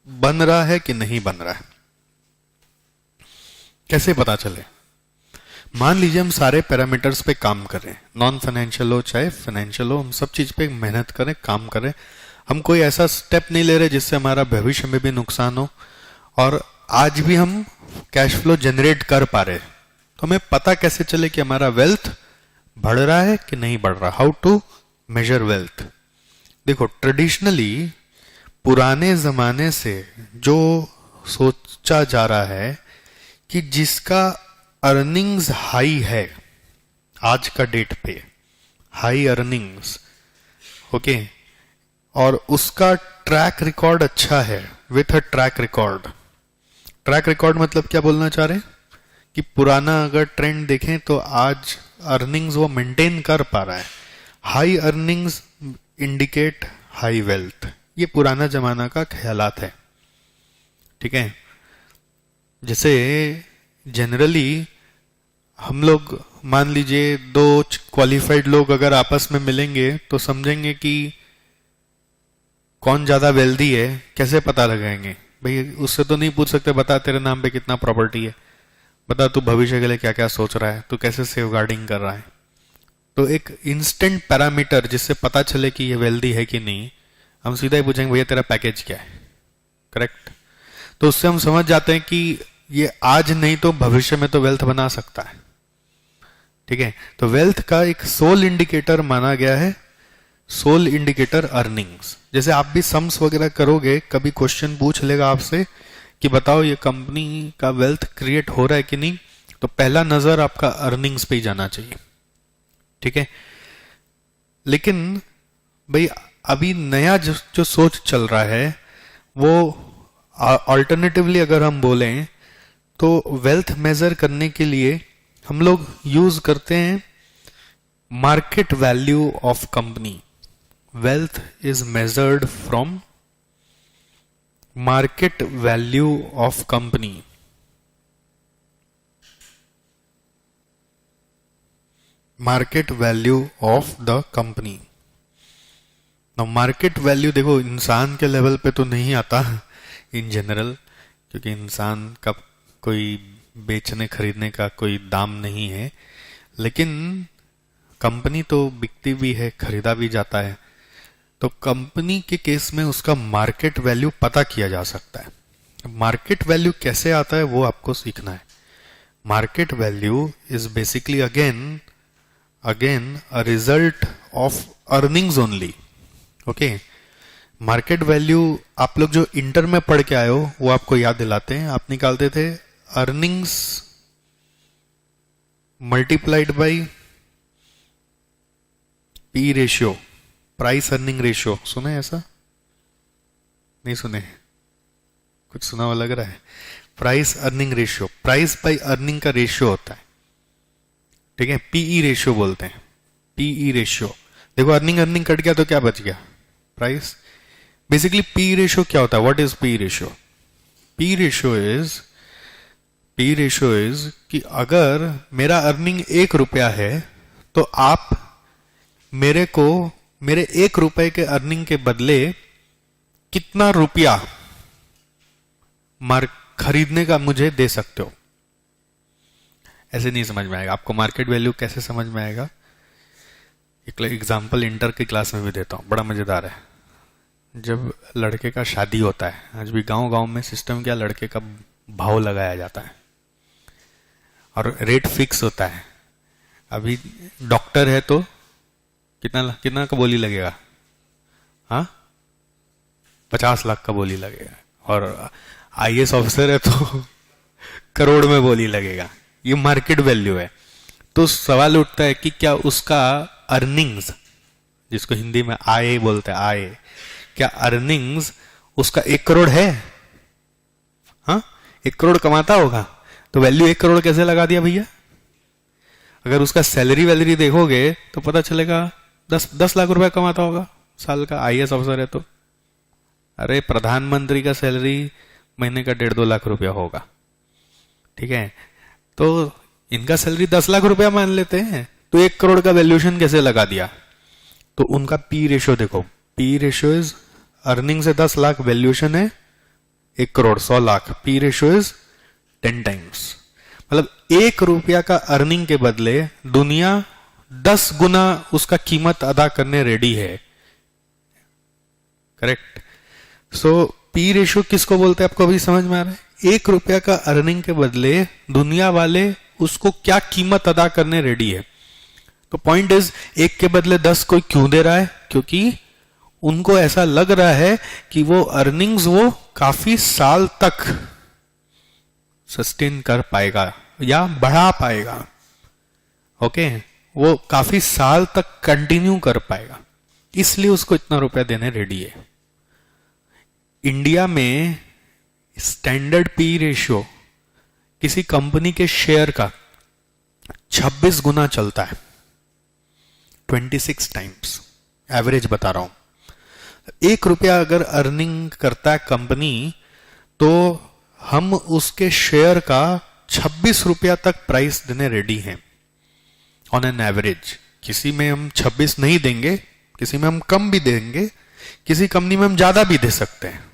[SPEAKER 1] बन रहा है कि नहीं बन रहा है, कैसे पता चले? मान लीजिए हम सारे पैरामीटर्स पे काम कर रहे हैं, नॉन फाइनेंशियल हो चाहे फाइनेंशियल हो, हम सब चीज पे मेहनत करें, काम करें, हम कोई ऐसा स्टेप नहीं ले रहे जिससे हमारा भविष्य में भी नुकसान हो, और आज भी हम कैश फ्लो जनरेट कर पा रहे हैं, तो हमें पता कैसे चले कि हमारा वेल्थ बढ़ रहा है कि नहीं बढ़ रहा? How to measure wealth. देखो, ट्रेडिशनली पुराने जमाने से जो सोचा जा रहा है कि जिसका अर्निंग्स हाई है, आज का डेट पे हाई अर्निंग्स, ओके, और उसका ट्रैक रिकॉर्ड अच्छा है, विथ अ ट्रैक रिकॉर्ड मतलब क्या बोलना चाह रहे हैं कि पुराना अगर ट्रेंड देखें तो आज अर्निंग्स वो मेंटेन कर पा रहा है। High earnings indicate high wealth, ये पुराना जमाना का ख्यालात है, ठीक है। जैसे जनरली हम लोग मान लीजिए 2 क्वालिफाइड लोग अगर आपस में मिलेंगे तो समझेंगे कि कौन ज्यादा वेल्दी है, कैसे पता लगाएंगे? भाई उससे तो नहीं पूछ सकते, बता तेरे नाम पे कितना प्रॉपर्टी है, बता तू भविष्य के लिए क्या क्या सोच रहा है, तू कैसे सेव गार्डिंग कर रहा है। तो एक इंस्टेंट पैरामीटर जिससे पता चले कि ये वेल्दी है कि नहीं, हम सीधा ही पूछेंगे भैया तेरा पैकेज क्या है, करेक्ट। तो उससे हम समझ जाते हैं कि ये आज नहीं तो भविष्य में तो वेल्थ बना सकता है, ठीक है। तो वेल्थ का एक सोल इंडिकेटर माना गया है सोल इंडिकेटर अर्निंग्स। जैसे आप भी सम्स वगैरह करोगे, कभी क्वेश्चन पूछ लेगा आपसे कि बताओ ये कंपनी का वेल्थ क्रिएट हो रहा है कि नहीं, तो पहला नजर आपका अर्निंग्स पे ही जाना चाहिए, ठीक है। लेकिन भाई अभी नया जो सोच चल रहा है वो अल्टरनेटिवली अगर हम बोलें तो वेल्थ मेजर करने के लिए हम लोग यूज करते हैं market value of company. Wealth is measured from market value of company. Market value of the company. Market value देखो इंसान के लेवल पे तो नहीं आता इन जनरल, क्योंकि इंसान का कोई बेचने खरीदने का कोई दाम नहीं है, लेकिन कंपनी तो बिकती भी है, खरीदा भी जाता है। तो कंपनी के केस में उसका मार्केट वैल्यू पता किया जा सकता है। मार्केट वैल्यू कैसे आता है वो आपको सीखना है। Market value is basically again a result of earnings only. Okay, market value आप लोग जो इंटर में पढ़ के आए हो वो आपको याद दिलाते हैं। आप निकालते थे earnings multiplied by P ratio, price earning ratio. सुने ऐसा? नहीं सुने? कुछ सुना हुआ लग रहा है। Price earning ratio, price by earning का रेशियो होता है, ठीक है। पीई रेशियो बोलते हैं, पीई रेशियो। देखो अर्निंग कट गया तो क्या बच गया? प्राइस। बेसिकली पी रेशियो क्या होता है? What is P ratio? P ratio is कि अगर मेरा अर्निंग 1 रुपया है तो आप मेरे को मेरे 1 रुपए के अर्निंग के बदले कितना रुपया खरीदने का मुझे दे सकते हो। ऐसे नहीं समझ में आएगा आपको। मार्केट वैल्यू कैसे समझ में आएगा? एक एग्जाम्पल इंटर की क्लास में भी देता हूं, बड़ा मजेदार है। जब लड़के का शादी होता है, आज भी गांव गांव में सिस्टम क्या, लड़के का भाव लगाया जाता है और रेट फिक्स होता है। अभी डॉक्टर है तो कितना का बोली लगेगा? हाँ, 50 लाख का बोली लगेगा। और आईएएस ऑफिसर है तो करोड़ में बोली लगेगा। ये मार्केट वैल्यू है। तो सवाल उठता है कि क्या उसका अर्निंग्स, जिसको हिंदी में आय बोलते हैं, आय, क्या अर्निंग्स उसका 1 करोड़ है? हाँ, 1 करोड़ कमाता होगा तो वैल्यू 1 करोड़ कैसे लगा दिया भैया? अगर उसका सैलरी वैलरी देखोगे तो पता चलेगा 10 लाख रुपए कमाता होगा साल का, आईएएस ऑफिसर है तो। अरे प्रधानमंत्री का सैलरी महीने का 1.5-2 लाख रुपया होगा, ठीक है। तो इनका सैलरी 10 लाख रुपया मान लेते हैं, तो 1 करोड़ का वैल्यूएशन कैसे लगा दिया? तो उनका पी रेशियो देखो, पी रेशियो इज अर्निंग से 10 लाख, वैल्यूएशन है 1 crore 100 lakh, P ratio is 10 times. मतलब 1 रुपया का अर्निंग के बदले दुनिया 10 गुना उसका कीमत अदा करने रेडी है। करेक्ट। सो पी रेशियो किसको बोलते हैं आपको अभी समझ में आ रहा है? 1 रुपया का अर्निंग के बदले दुनिया वाले उसको क्या कीमत अदा करने रेडी है। तो पॉइंट इज 1 के बदले 10 कोई क्यों दे रहा है? क्योंकि उनको ऐसा लग रहा है कि वो अर्निंग्स वो काफी साल तक सस्टेन कर पाएगा या बढ़ा पाएगा। ओके, वो काफी साल तक कंटिन्यू कर पाएगा, इसलिए उसको इतना रुपया देने रेडी है। इंडिया में स्टैंडर्ड पी रेशियो किसी कंपनी के शेयर का 26 गुना चलता है, 26 टाइम्स, एवरेज बता रहा हूं। 1 रुपया अगर अर्निंग करता है कंपनी, तो हम उसके शेयर का 26 रुपया तक प्राइस देने रेडी हैं ऑन एन एवरेज। किसी में हम 26 नहीं देंगे, किसी में हम कम भी देंगे, किसी कंपनी में हम ज्यादा भी दे सकते हैं।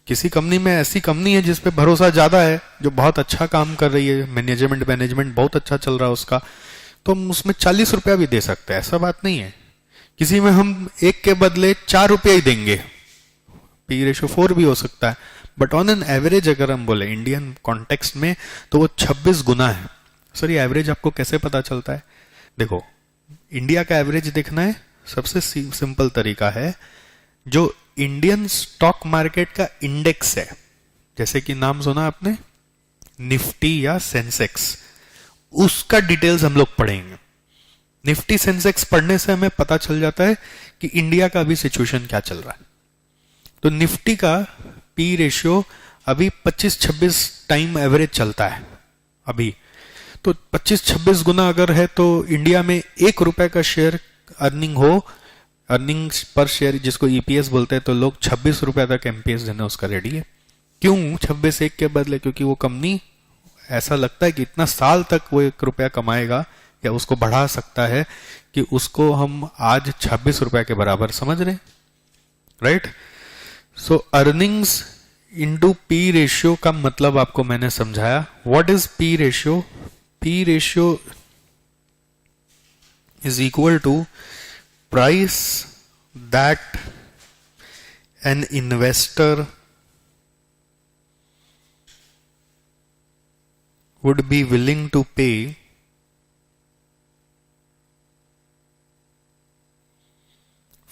[SPEAKER 1] किसी कंपनी में ऐसी कंपनी है जिसपे भरोसा ज्यादा है, जो बहुत अच्छा काम कर रही है, मैनेजमेंट बहुत अच्छा चल रहा है उसका, तो हम उसमें 40 रुपया भी दे सकते हैं, ऐसा बात नहीं है। किसी में हम 1 के बदले 4 रुपया ही देंगे, पी रेशियो 4 भी हो सकता है, बट ऑन एन एवरेज अगर हम बोले इंडियन कॉन्टेक्स्ट में तो वो 26 गुना है। सर ये एवरेज आपको कैसे पता चलता है? देखो, इंडिया का एवरेज देखना है सबसे सिंपल तरीका है, जो इंडियन स्टॉक मार्केट का इंडेक्स है, जैसे कि नाम सुना आपने निफ्टी या सेंसेक्स, उसका डिटेल्स हम लोग पढ़ेंगे। निफ्टी सेंसेक्स पढ़ने से हमें पता चल जाता है कि इंडिया का अभी सिचुएशन क्या चल रहा है। तो निफ्टी का पी रेशियो अभी 25-26 टाइम एवरेज चलता है अभी। तो 25-26 गुना अगर है तो इंडिया में 1 रुपए का शेयर अर्निंग्स पर शेयर जिसको ईपीएस बोलते हैं, तो लोग 26 रुपए तक एमपीएस देने उसका रेडी है। क्यों 26 1 के बदले? क्योंकि वो कंपनी ऐसा लगता है कि इतना साल तक वो 1 रुपया कमाएगा या उसको बढ़ा सकता है कि उसको हम आज 26 रुपए के बराबर समझ रहे हैं, right. So earnings into P ratio का मतलब आपको मैंने समझाया। What is P ratio? P ratio is equal to price that an investor would be willing to pay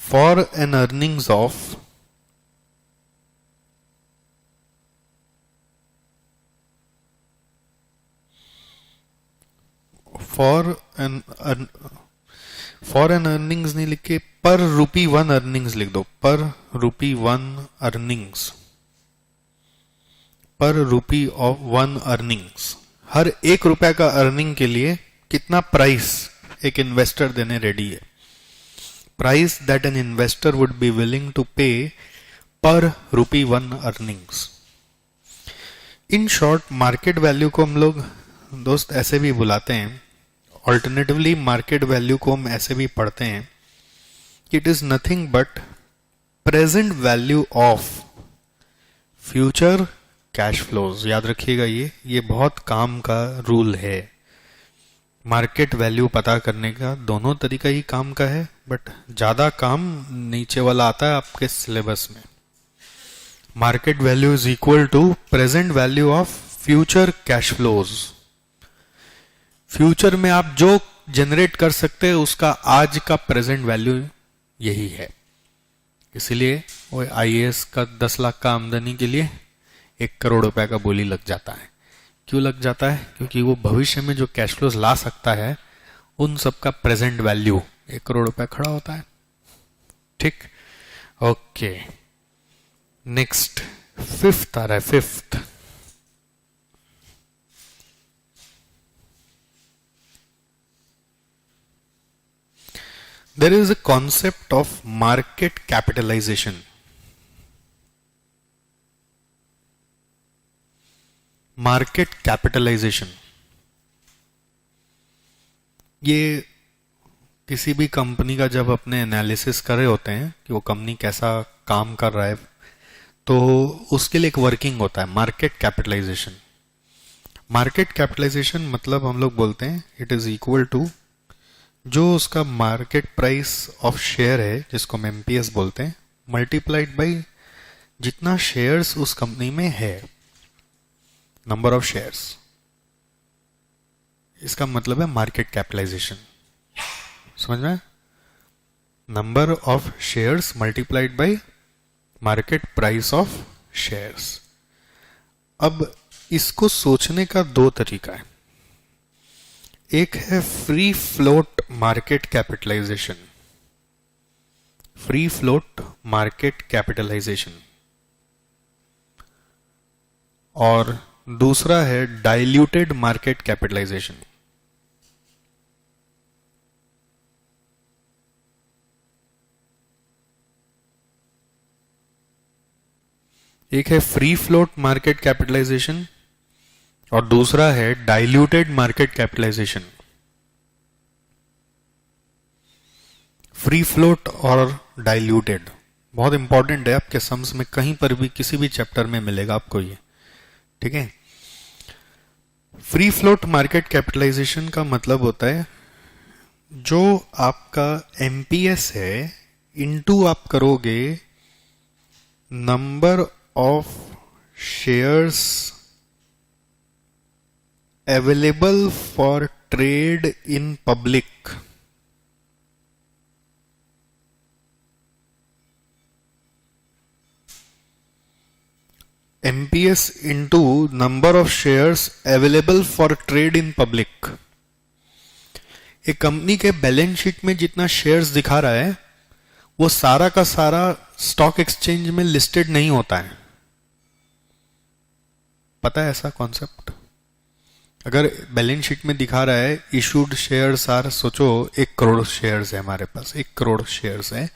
[SPEAKER 1] for an earnings of for an earnings नहीं लिख के पर rupee 1 earnings लिख दो। पर रूपी 1 अर्निंग्स, पर रूपी ऑफ 1 अर्निंग्स, हर 1 रुपए का अर्निंग के लिए कितना प्राइस एक इन्वेस्टर देने रेडी है। Price that an investor would be willing to pay per rupee 1 earnings. In short market value को हम लोग दोस्त ऐसे भी बुलाते हैं, ऑल्टरनेटिवली मार्केट वैल्यू को हम ऐसे भी पढ़ते हैं कि it is nothing but present value of future cash flows. याद रखिएगा, ये बहुत काम का रूल है। मार्केट वैल्यू पता करने का दोनों तरीका ही काम का है, बट ज्यादा काम नीचे वाला आता है आपके सिलेबस में। Market value is equal to present value of future cash flows. Future में आप जो जनरेट कर सकते हैं उसका आज का प्रेजेंट वैल्यू यही है। इसीलिए वो आईएएस का 10 लाख का आमदनी के लिए 1 करोड़ रुपए का बोली लग जाता है। क्यों लग जाता है? क्योंकि वो भविष्य में जो कैश फ्लोज ला सकता है उन सब का प्रेजेंट वैल्यू 1 करोड़ रुपए खड़ा होता है। ठीक, ओके। नेक्स्ट 5th आ रहा है। 5th, there is a concept of market capitalization. Market capitalization, ये किसी भी कंपनी का जब अपने एनालिसिस कर रहे होते हैं कि वो कंपनी कैसा काम कर रहा है, तो उसके लिए एक वर्किंग होता है मार्केट कैपिटलाइजेशन। मार्केट कैपिटलाइजेशन मतलब हम लोग बोलते हैं इट इज इक्वल टू जो उसका मार्केट प्राइस ऑफ शेयर है, जिसको हम एमपीएस बोलते हैं, मल्टीप्लाइड बाई जितना शेयर्स उस कंपनी में है, नंबर ऑफ शेयर्स। इसका मतलब है मार्केट कैपिटलाइजेशन। समझ में? Number of shares multiplied by market price of shares. अब इसको सोचने का 2 तरीका है। एक है free float market capitalization, free float market capitalization, और दूसरा है डाइल्यूटेड मार्केट कैपिटलाइजेशन। एक है फ्री फ्लोट मार्केट कैपिटलाइजेशन और दूसरा है diluted market capitalization. Free float और डाइल्यूटेड बहुत इंपॉर्टेंट है, आपके सम्स में कहीं पर भी किसी भी चैप्टर में मिलेगा आपको ये। ठीक है, फ्री फ्लोट मार्केट कैपिटलाइजेशन का मतलब होता है जो आपका एमपीएस है इनटू आप करोगे number of shares available for trade in public MPS into number of shares available for trade in public। एक कंपनी के बैलेंस शीट में जितना शेयर्स दिखा रहा है वो सारा का सारा स्टॉक एक्सचेंज में लिस्टेड नहीं होता है। पता है ऐसा कॉन्सेप्ट? अगर बैलेंस शीट में दिखा रहा है इशूड शेयर्स आर, सोचो 1 करोड़ शेयर्स है हमारे पास, 1 करोड़ शेयर्स है,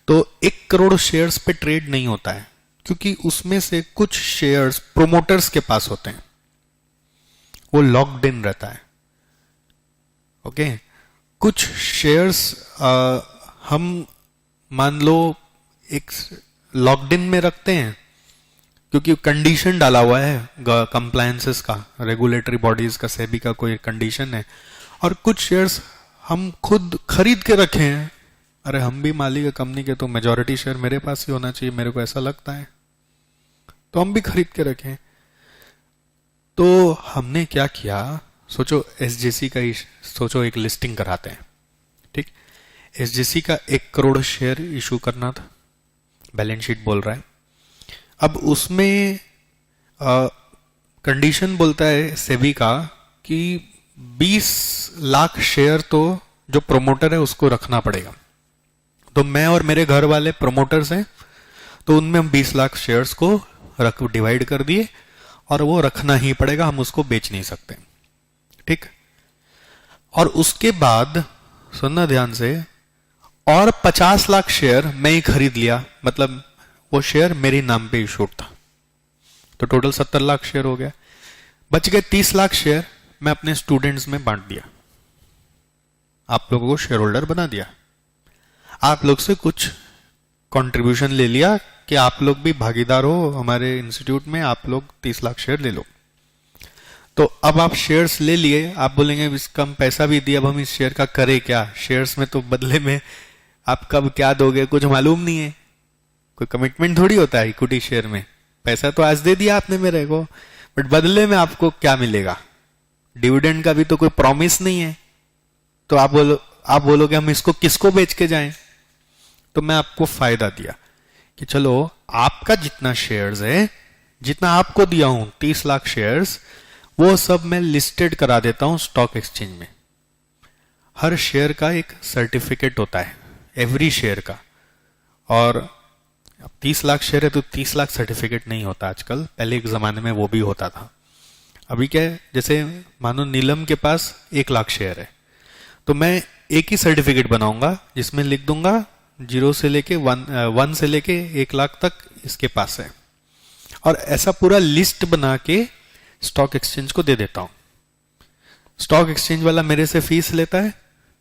[SPEAKER 1] तो 1 करोड़ शेयर्स पे ट्रेड नहीं होता है क्योंकि उसमें से कुछ शेयर्स प्रोमोटर्स के पास होते हैं, वो लॉक्ड इन रहता है। ओके कुछ शेयर्स हम मान लो एक लॉक्ड इन में रखते हैं क्योंकि कंडीशन डाला हुआ है कंप्लायंसेस का, रेगुलेटरी बॉडीज का, सेबी का कोई कंडीशन है, और कुछ शेयर्स हम खुद खरीद के रखे हैं। अरे हम भी मालिक है कंपनी के, तो मेजॉरिटी शेयर मेरे पास ही होना चाहिए, मेरे को ऐसा लगता है, तो हम भी खरीद के रखे हैं। तो हमने क्या किया, सोचो एसजेसी का ही सोचो, एक लिस्टिंग कराते हैं, ठीक। एसजेसी का 1 करोड़ शेयर इशू करना था, बैलेंस शीट बोल रहा है। अब उसमें कंडीशन बोलता है सेबी का कि 20 लाख शेयर तो जो प्रोमोटर है उसको रखना पड़ेगा। तो मैं और मेरे घर वाले प्रोमोटर्स हैं, तो उनमें हम 20 लाख शेयर्स को डिवाइड कर दिए और वो रखना ही पड़ेगा, हम उसको बेच नहीं सकते, ठीक। और उसके बाद सुनना ध्यान से, और 50 लाख शेयर मैं ही खरीद लिया, मतलब वो शेयर मेरे नाम पे इशूड था, तो टोटल 70 लाख शेयर हो गया। बच गए 30 लाख शेयर, मैं अपने स्टूडेंट्स में बांट दिया, आप लोगों को शेयर होल्डर बना दिया, आप लोग से कुछ कंट्रीब्यूशन ले लिया कि आप लोग भी भागीदार हो हमारे इंस्टीट्यूट में, आप लोग 30 लाख शेयर ले लो। तो अब आप शेयर्स ले लिए, आप बोलेंगे इसका हम पैसा भी दिया, अब हम इस शेयर का करें क्या? शेयर्स में तो बदले में आप कब क्या दोगे कुछ मालूम नहीं है, कोई कमिटमेंट थोड़ी होता है इक्विटी शेयर में। पैसा तो आज दे दिया आपने मेरे को, बट बदले में आपको क्या मिलेगा? डिविडेंड का भी तो कोई प्रॉमिस नहीं है। तो आप बोलोगे हम इसको किसको बेच के जाएं? तो मैं आपको फायदा दिया कि चलो आपका जितना शेयर्स है, जितना आपको दिया हूं 30 लाख शेयर्स, वो सब मैं लिस्टेड करा देता हूं स्टॉक एक्सचेंज में। हर शेयर का एक सर्टिफिकेट होता है, एवरी शेयर का, और अब 30 लाख शेयर है तो 30 लाख सर्टिफिकेट नहीं होता आजकल, पहले एक जमाने में वो भी होता था। अभी क्या है, जैसे मानो नीलम के पास 1 लाख शेयर है, तो मैं एक ही सर्टिफिकेट बनाऊंगा जिसमें लिख दूंगा 0 से लेके 1 से लेके 1 लाख तक इसके पास है, और ऐसा पूरा लिस्ट बना के स्टॉक एक्सचेंज को दे देता हूं। स्टॉक एक्सचेंज वाला मेरे से फीस लेता है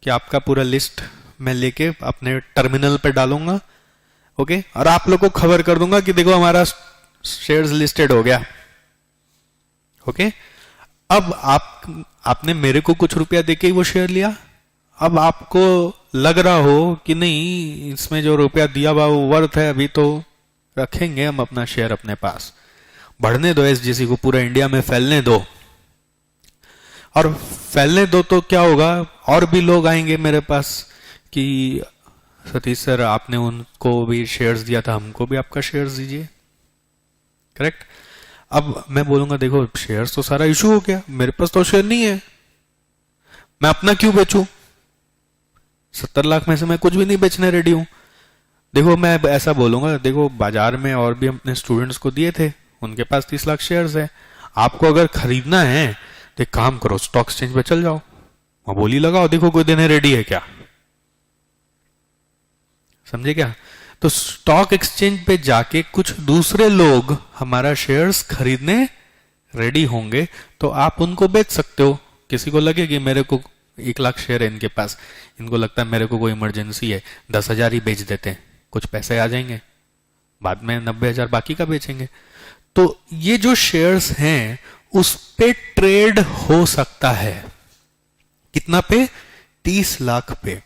[SPEAKER 1] कि आपका पूरा लिस्ट मैं लेके अपने टर्मिनल पे डालूंगा, ओके, और आप लोग को खबर कर दूंगा कि देखो हमारा शेयर्स लिस्टेड हो गया, ओके। अब आपने मेरे को कुछ रुपया देके ही वो शेयर लिया, अब आपको लग रहा हो कि नहीं इसमें जो रुपया दिया हुआ वो वर्थ है, अभी तो रखेंगे हम अपना शेयर अपने पास, बढ़ने दो एसजीसी को, पूरा इंडिया में फैलने दो, और फैलने दो तो क्या होगा, और भी लोग आएंगे मेरे पास कि सतीश सर आपने उनको भी शेयर्स दिया था, हमको भी आपका शेयर्स दीजिए, करेक्ट। अब मैं बोलूंगा देखो शेयर्स तो सारा इशू हो गया, मेरे पास तो शेयर नहीं है, मैं अपना क्यों बेचूं? 70 लाख में से मैं कुछ भी नहीं बेचने रेडी हूं। देखो मैं ऐसा बोलूंगा, देखो बाजार में और भी अपने स्टूडेंट्स को दिए थे, उनके पास 30 लाख शेयर्स है, आपको अगर खरीदना है तो एक काम करो, स्टॉक एक्सचेंज पे चल जाओ, वहां बोली लगाओ, देखो कोई देने रेडी है क्या। समझे क्या? तो स्टॉक एक्सचेंज पे जाके कुछ दूसरे लोग हमारा शेयर्स खरीदने रेडी होंगे, तो आप उनको बेच सकते हो। किसी को लगे कि मेरे को 1 लाख शेयर है इनके पास, इनको लगता है मेरे को कोई इमरजेंसी है, 10,000 ही बेच देते हैं, कुछ पैसे आ जाएंगे, बाद में 90,000 बाकी का बेचेंगे। तो ये जो शेयर्स हैं उस पे ट्रेड हो सकता है, कितना पे? 30 लाख पे।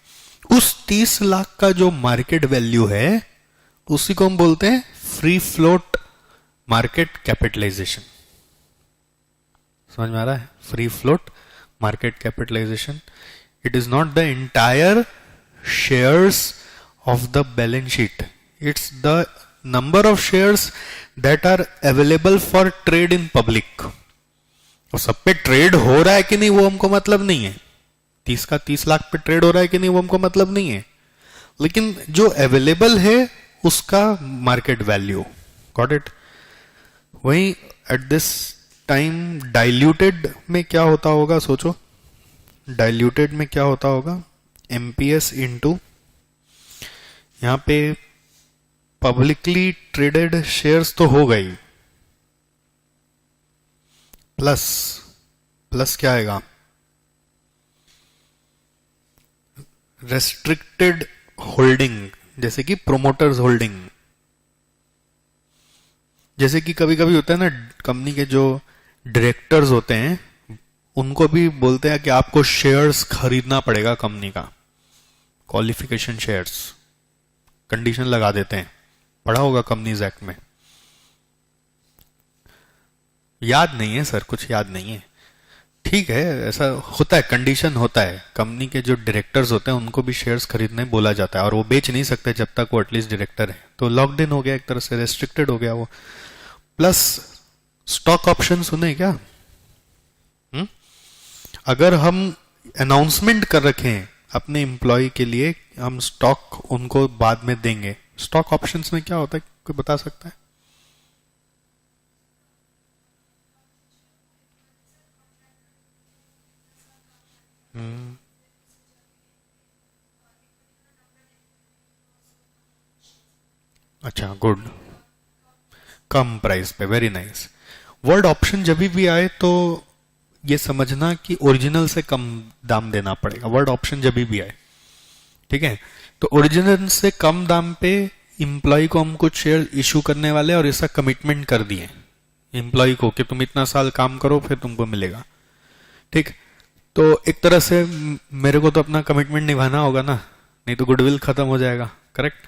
[SPEAKER 1] उस 30 लाख का जो मार्केट वैल्यू है उसी को हम बोलते हैं फ्री फ्लोट मार्केट कैपिटलाइजेशन। समझ में आ रहा है? Free float market capitalization, it is not the entire shares of the balance sheet, it's the number of shares that are available for trade in public. और सब पे ट्रेड हो रहा है कि नहीं वो हमको मतलब नहीं है, 30 का 30 लाख पे ट्रेड हो रहा है कि नहीं वो हमको मतलब नहीं है, लेकिन जो अवेलेबल है उसका मार्केट वैल्यू। Got it. वहीं एट दिस टाइम डाइल्यूटेड में क्या होता होगा, सोचो डाइल्यूटेड में क्या होता होगा, एमपीएस इंटू यहां पे पब्लिकली ट्रेडेड शेयर्स तो हो गई, प्लस क्या आएगा, रेस्ट्रिक्टेड होल्डिंग, जैसे कि प्रोमोटर्स होल्डिंग। जैसे कि कभी कभी होता है ना, कंपनी के जो डायरेक्टर्स होते हैं उनको भी बोलते हैं कि आपको शेयर्स खरीदना पड़ेगा कंपनी का, क्वालिफिकेशन शेयर्स, कंडीशन लगा देते हैं, पढ़ा होगा कंपनीज एक्ट में। याद नहीं है सर, कुछ याद नहीं है, ठीक है, ऐसा होता है, कंडीशन होता है। कंपनी के जो डायरेक्टर्स होते हैं उनको भी शेयर्स खरीदने बोला जाता है, और वो बेच नहीं सकते जब तक वो एटलीस्ट डायरेक्टर है, तो लॉक्ड इन हो गया, एक तरह से रेस्ट्रिक्टेड हो गया वो। प्लस स्टॉक ऑप्शन सुने क्या? अगर हम अनाउंसमेंट कर रखे हैं अपने एम्प्लॉय के लिए, हम स्टॉक उनको बाद में देंगे, स्टॉक ऑप्शंस में क्या होता है, कोई बता सकता है? अच्छा, गुड, कम प्राइस पे, वेरी नाइस। वर्ड ऑप्शन जब भी आए तो ये समझना कि ओरिजिनल से कम दाम देना पड़ेगा, वर्ड ऑप्शन जब भी आए, ठीक है। तो ओरिजिनल से कम दाम पे एम्प्लॉय को हम कुछ शेयर इशू करने वाले, और ऐसा कमिटमेंट कर दिए एम्प्लॉय को कि तुम इतना साल काम करो फिर तुमको मिलेगा, ठीक। तो एक तरह से मेरे को तो अपना कमिटमेंट निभाना होगा ना, नहीं तो गुडविल खत्म हो जाएगा, करेक्ट।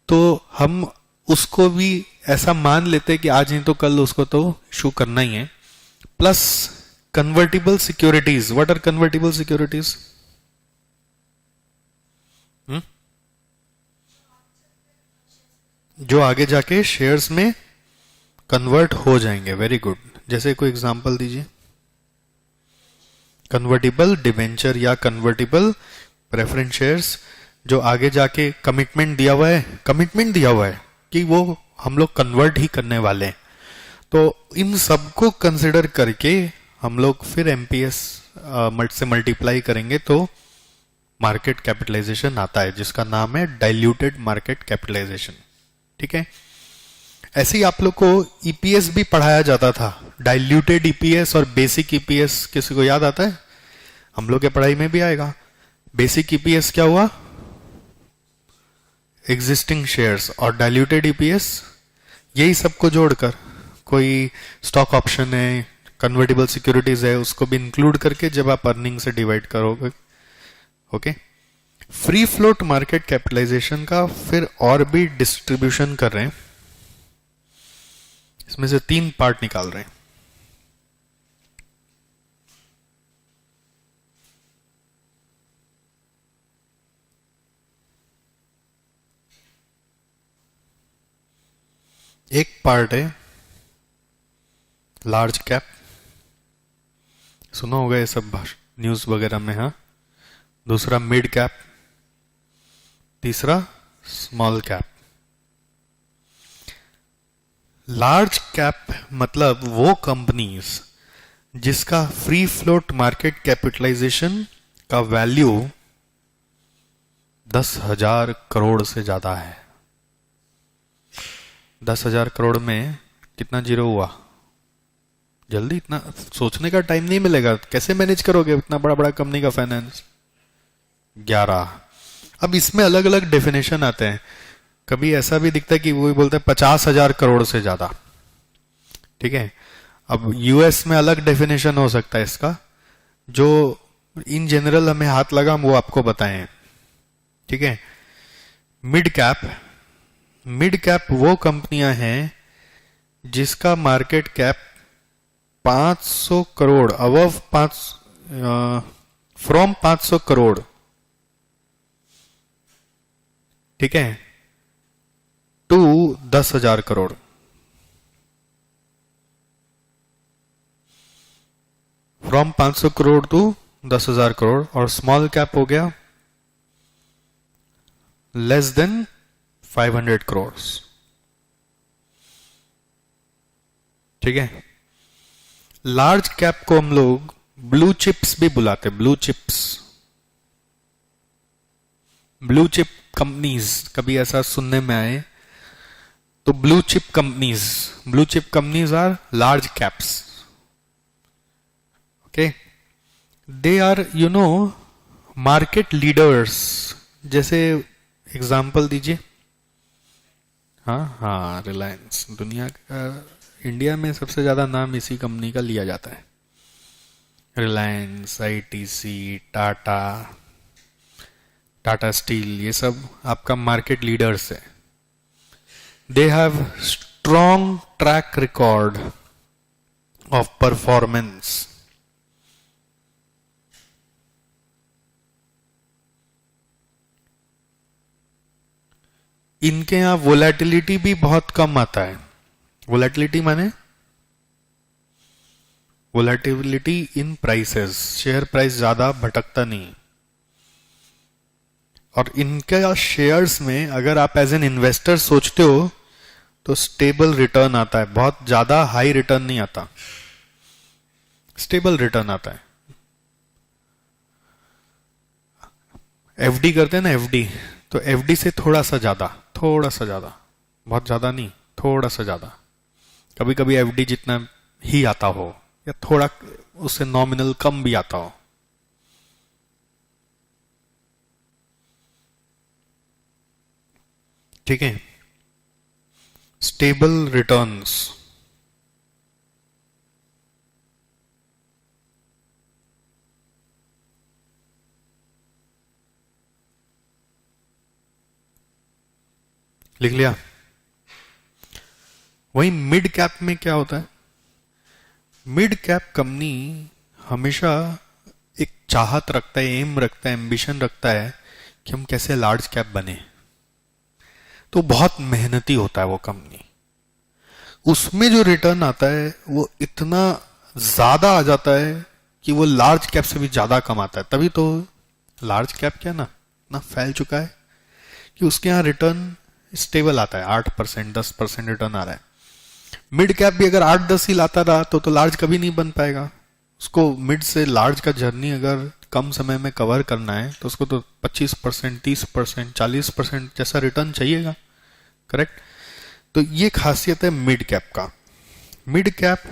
[SPEAKER 1] तो हम उसको भी ऐसा मान लेते कि आज नहीं तो कल उसको तो इशू करना ही है। Plus convertible securities, what are convertible securities? जो आगे जाके शेयर्स में कन्वर्ट हो जाएंगे, वेरी गुड। जैसे कोई एग्जांपल दीजिए। कन्वर्टिबल डिवेंचर या कन्वर्टिबल प्रेफरेंस शेयर्स, जो आगे जाके कमिटमेंट दिया हुआ है कि वो हम लोग कन्वर्ट ही करने वाले हैं। तो इन सबको कंसिडर करके हम लोग फिर एमपीएस से मल्टीप्लाई करेंगे तो मार्केट कैपिटलाइजेशन आता है, जिसका नाम है डाइल्यूटेड मार्केट कैपिटलाइजेशन, ठीक है। ऐसे ही आप लोग को ईपीएस भी पढ़ाया जाता था, डाइल्यूटेड ईपीएस और बेसिक ईपीएस, किसी को याद आता है? हम लोग के पढ़ाई में भी आएगा। बेसिक ईपीएस क्या हुआ? एग्जिस्टिंग शेयर्स, और डाइल्यूटेड ईपीएस यही सबको जोड़कर, कोई स्टॉक ऑप्शन है, कन्वर्टिबल सिक्योरिटीज है, उसको भी इंक्लूड करके जब आप अर्निंग से डिवाइड करोगे, okay. Free float market capitalization का फिर और भी डिस्ट्रीब्यूशन कर रहे हैं, इसमें से 3 पार्ट निकाल रहे हैं। एक पार्ट है लार्ज कैप, सुना होगा ये सब न्यूज वगैरह में, हाँ। दूसरा मिड कैप, तीसरा स्मॉल कैप। लार्ज कैप मतलब वो कंपनीज जिसका फ्री फ्लोट मार्केट कैपिटलाइजेशन का वैल्यू 10,000 करोड़ से ज्यादा है। 10,000 करोड़ में कितना जीरो हुआ? जल्दी, इतना सोचने का टाइम नहीं मिलेगा, कैसे मैनेज करोगे इतना बड़ा बड़ा कंपनी का फाइनेंस? 11। अब इसमें अलग अलग डेफिनेशन आते हैं, कभी ऐसा भी दिखता है कि वो बोलते हैं 50,000 करोड़ से ज्यादा, ठीक है। अब यूएस में अलग डेफिनेशन हो सकता है इसका, जो इन जनरल हमें हाथ लगा हम वो आपको बताएं, ठीक है। मिड कैप वो कंपनियां हैं जिसका market cap 500 crore, above 500 crore, ठीक है, to 10,000 crore. From 500 crore to 10,000 crore. और स्मॉल कैप हो गया लेस देन 500 करोड़। ठीक है। लार्ज कैप को हम लोग ब्लू चिप्स भी बुलाते, blue chips, blue chip companies. कभी ऐसा सुनने में आए तो blue chip companies are large caps. Okay, they are market leaders. जैसे एग्जांपल दीजिए। हाँ, रिलायंस दुनिया का, इंडिया में सबसे ज्यादा नाम इसी कंपनी का लिया जाता है। रिलायंस, आईटीसी, टाटा स्टील, ये सब आपका मार्केट लीडर्स है। They have strong track record of performance. इनके यहां वोलेटिलिटी भी बहुत कम आता है। वोलेटिलिटी माने वोलेटिलिटी इन प्राइसेस, शेयर प्राइस ज्यादा भटकता नहीं। और इनके शेयर्स में अगर आप एज एन इन्वेस्टर सोचते हो तो स्टेबल रिटर्न आता है, बहुत ज्यादा हाई रिटर्न नहीं आता, स्टेबल रिटर्न आता है। एफडी करते हैं ना, एफडी, तो एफडी से थोड़ा सा ज्यादा, बहुत ज्यादा नहीं, थोड़ा सा ज्यादा। कभी कभी एफडी जितना ही आता हो या थोड़ा उससे नॉमिनल कम भी आता हो। ठीक है। Stable returns. लिख लिया। वहीं मिड कैप में क्या होता है? मिड कैप कंपनी हमेशा एक चाहत रखता है, एम रखता है, एम्बिशन रखता है कि हम कैसे लार्ज कैप बने। तो बहुत मेहनती होता है वो कंपनी। उसमें जो रिटर्न आता है वो इतना ज्यादा आ जाता है कि वो लार्ज कैप से भी ज्यादा कमाता है। तभी तो लार्ज कैप क्या ना इतना फैल चुका है कि उसके यहां रिटर्न स्टेबल आता है, 8% 10% रिटर्न आ रहा है। मिड कैप भी अगर 8-10 ही लाता रहा तो लार्ज कभी नहीं बन पाएगा। उसको मिड से लार्ज का जर्नी अगर कम समय में कवर करना है तो उसको तो 25%, 30%, 40% जैसा रिटर्न चाहिएगा। करेक्ट। तो ये खासियत है मिड कैप का। Mid cap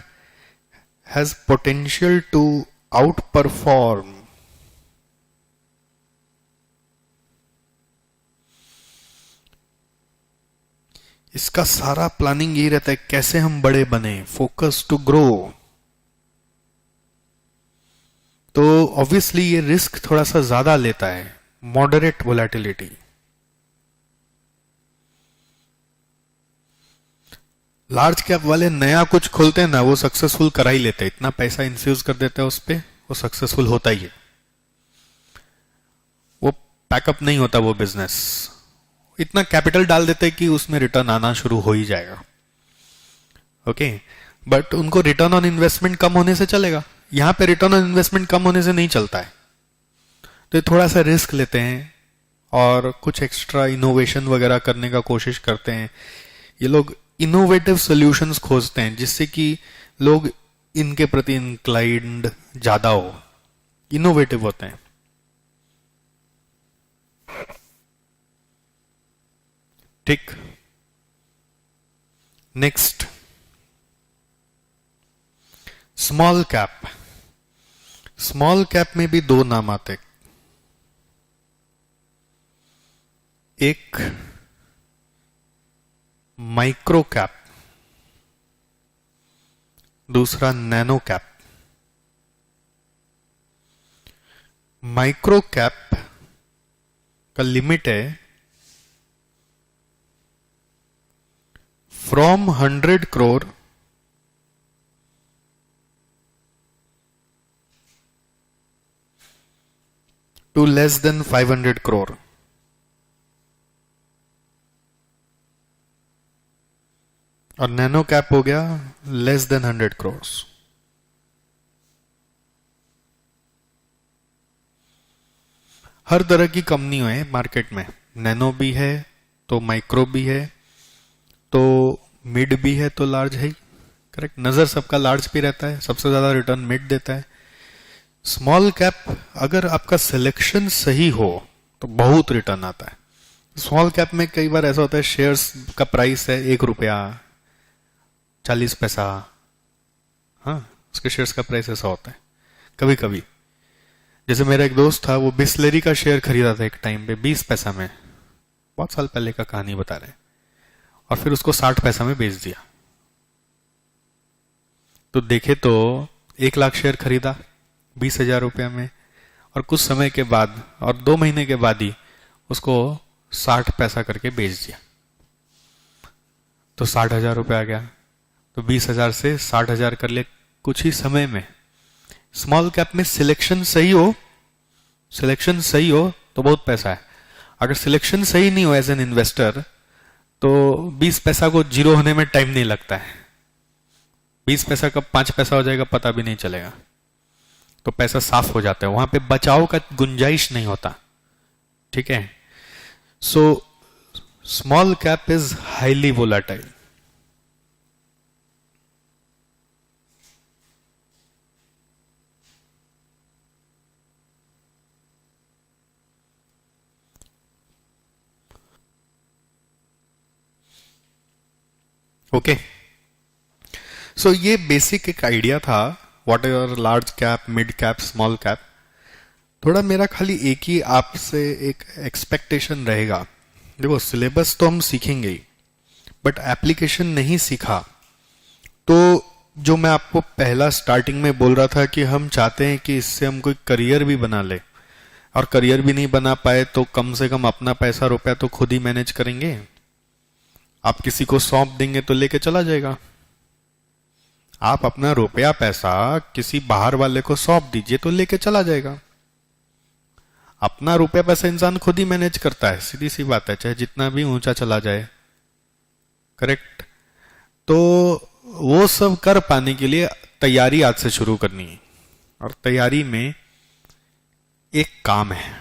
[SPEAKER 1] has potential to outperform इसका सारा प्लानिंग यही रहता है कैसे हम बड़े बने, फोकस टू ग्रो। तो ऑब्वियसली ये रिस्क थोड़ा सा ज्यादा लेता है, मॉडरेट वोलेटिलिटी। लार्ज कैप वाले नया कुछ खोलते हैं ना, वो सक्सेसफुल करा ही लेते हैं, इतना पैसा इन्फ्यूज कर देते हैं उस पे, वो सक्सेसफुल होता ही है। वो पैकअप नहीं होता वो बिजनेस, इतना कैपिटल डाल देते हैं कि उसमें रिटर्न आना शुरू हो ही जाएगा। ओके, बट उनको रिटर्न ऑन इन्वेस्टमेंट कम होने से चलेगा, यहां पे रिटर्न ऑन इन्वेस्टमेंट कम होने से नहीं चलता है। तो थोड़ा सा रिस्क लेते हैं और कुछ एक्स्ट्रा इनोवेशन वगैरह करने का कोशिश करते हैं। ये लोग इनोवेटिव सॉल्यूशंस खोजते हैं जिससे कि लोग इनके प्रति इंक्लाइंड ज्यादा हो, इनोवेटिव होते हैं। ठीक। Next, small cap. Small cap में भी दो नाम आते, एक माइक्रो कैप, दूसरा नैनो कैप। माइक्रो कैप का लिमिट है from 100 crore to less than 500 crore. और नैनो कैप हो गया लेस देन 100 करोड़। हर तरह की कंपनी है मार्केट में, नैनो भी है तो माइक्रो भी है तो मिड भी है तो लार्ज है। करेक्ट, नजर सबका लार्ज पे रहता है, सबसे ज्यादा रिटर्न मिड देता है। स्मॉल कैप अगर आपका सिलेक्शन सही हो तो बहुत रिटर्न आता है। स्मॉल कैप में कई बार ऐसा होता है शेयर्स का प्राइस है 1 रुपया 40 पैसा, हाँ उसके शेयर्स का प्राइस ऐसा होता है कभी कभी। जैसे मेरा एक दोस्त था, वो बिस्लेरी का शेयर खरीदा था एक टाइम पे 20 पैसा में, बहुत साल पहले का कहानी बता रहे हैं, और फिर उसको 60 पैसा में बेच दिया। तो देखे तो 1 लाख शेयर खरीदा 20,000 रुपया में, और कुछ समय के बाद और 2 महीने के बाद ही उसको 60 पैसा करके बेच दिया, तो 60,000 रुपया आ गया। तो 20,000 से 60,000 कर ले कुछ ही समय में। स्मॉल कैप में सिलेक्शन सही हो, सिलेक्शन सही हो तो बहुत पैसा है। अगर सिलेक्शन सही नहीं हो एज एन इन्वेस्टर तो 20 पैसा को जीरो होने में टाइम नहीं लगता है। 20 पैसा कब 5 पैसा हो जाएगा पता भी नहीं चलेगा, तो पैसा साफ हो जाता है, वहां पे बचाव का गुंजाइश नहीं होता। ठीक है, so small cap is highly volatile. Okay, so ये बेसिक एक आइडिया था what are large cap, mid cap, small cap. थोड़ा मेरा खाली एक ही आपसे एक एक्सपेक्टेशन रहेगा, देखो सिलेबस तो हम सीखेंगे ही, बट एप्लीकेशन नहीं सीखा तो जो मैं आपको पहला स्टार्टिंग में बोल रहा था कि हम चाहते हैं कि इससे हम कोई करियर भी बना ले, और करियर भी नहीं बना पाए तो कम से कम अपना पैसा रुपया तो खुद ही मैनेज करेंगे। आप किसी को सौंप देंगे तो लेके चला जाएगा, आप अपना रुपया पैसा किसी बाहर वाले को सौंप दीजिए तो लेके चला जाएगा। अपना रुपया पैसा इंसान खुद ही मैनेज करता है, सीधी सी बात है, चाहे जितना भी ऊंचा चला जाए। करेक्ट, तो वो सब कर पाने के लिए तैयारी आज से शुरू करनी है, और तैयारी में एक काम है,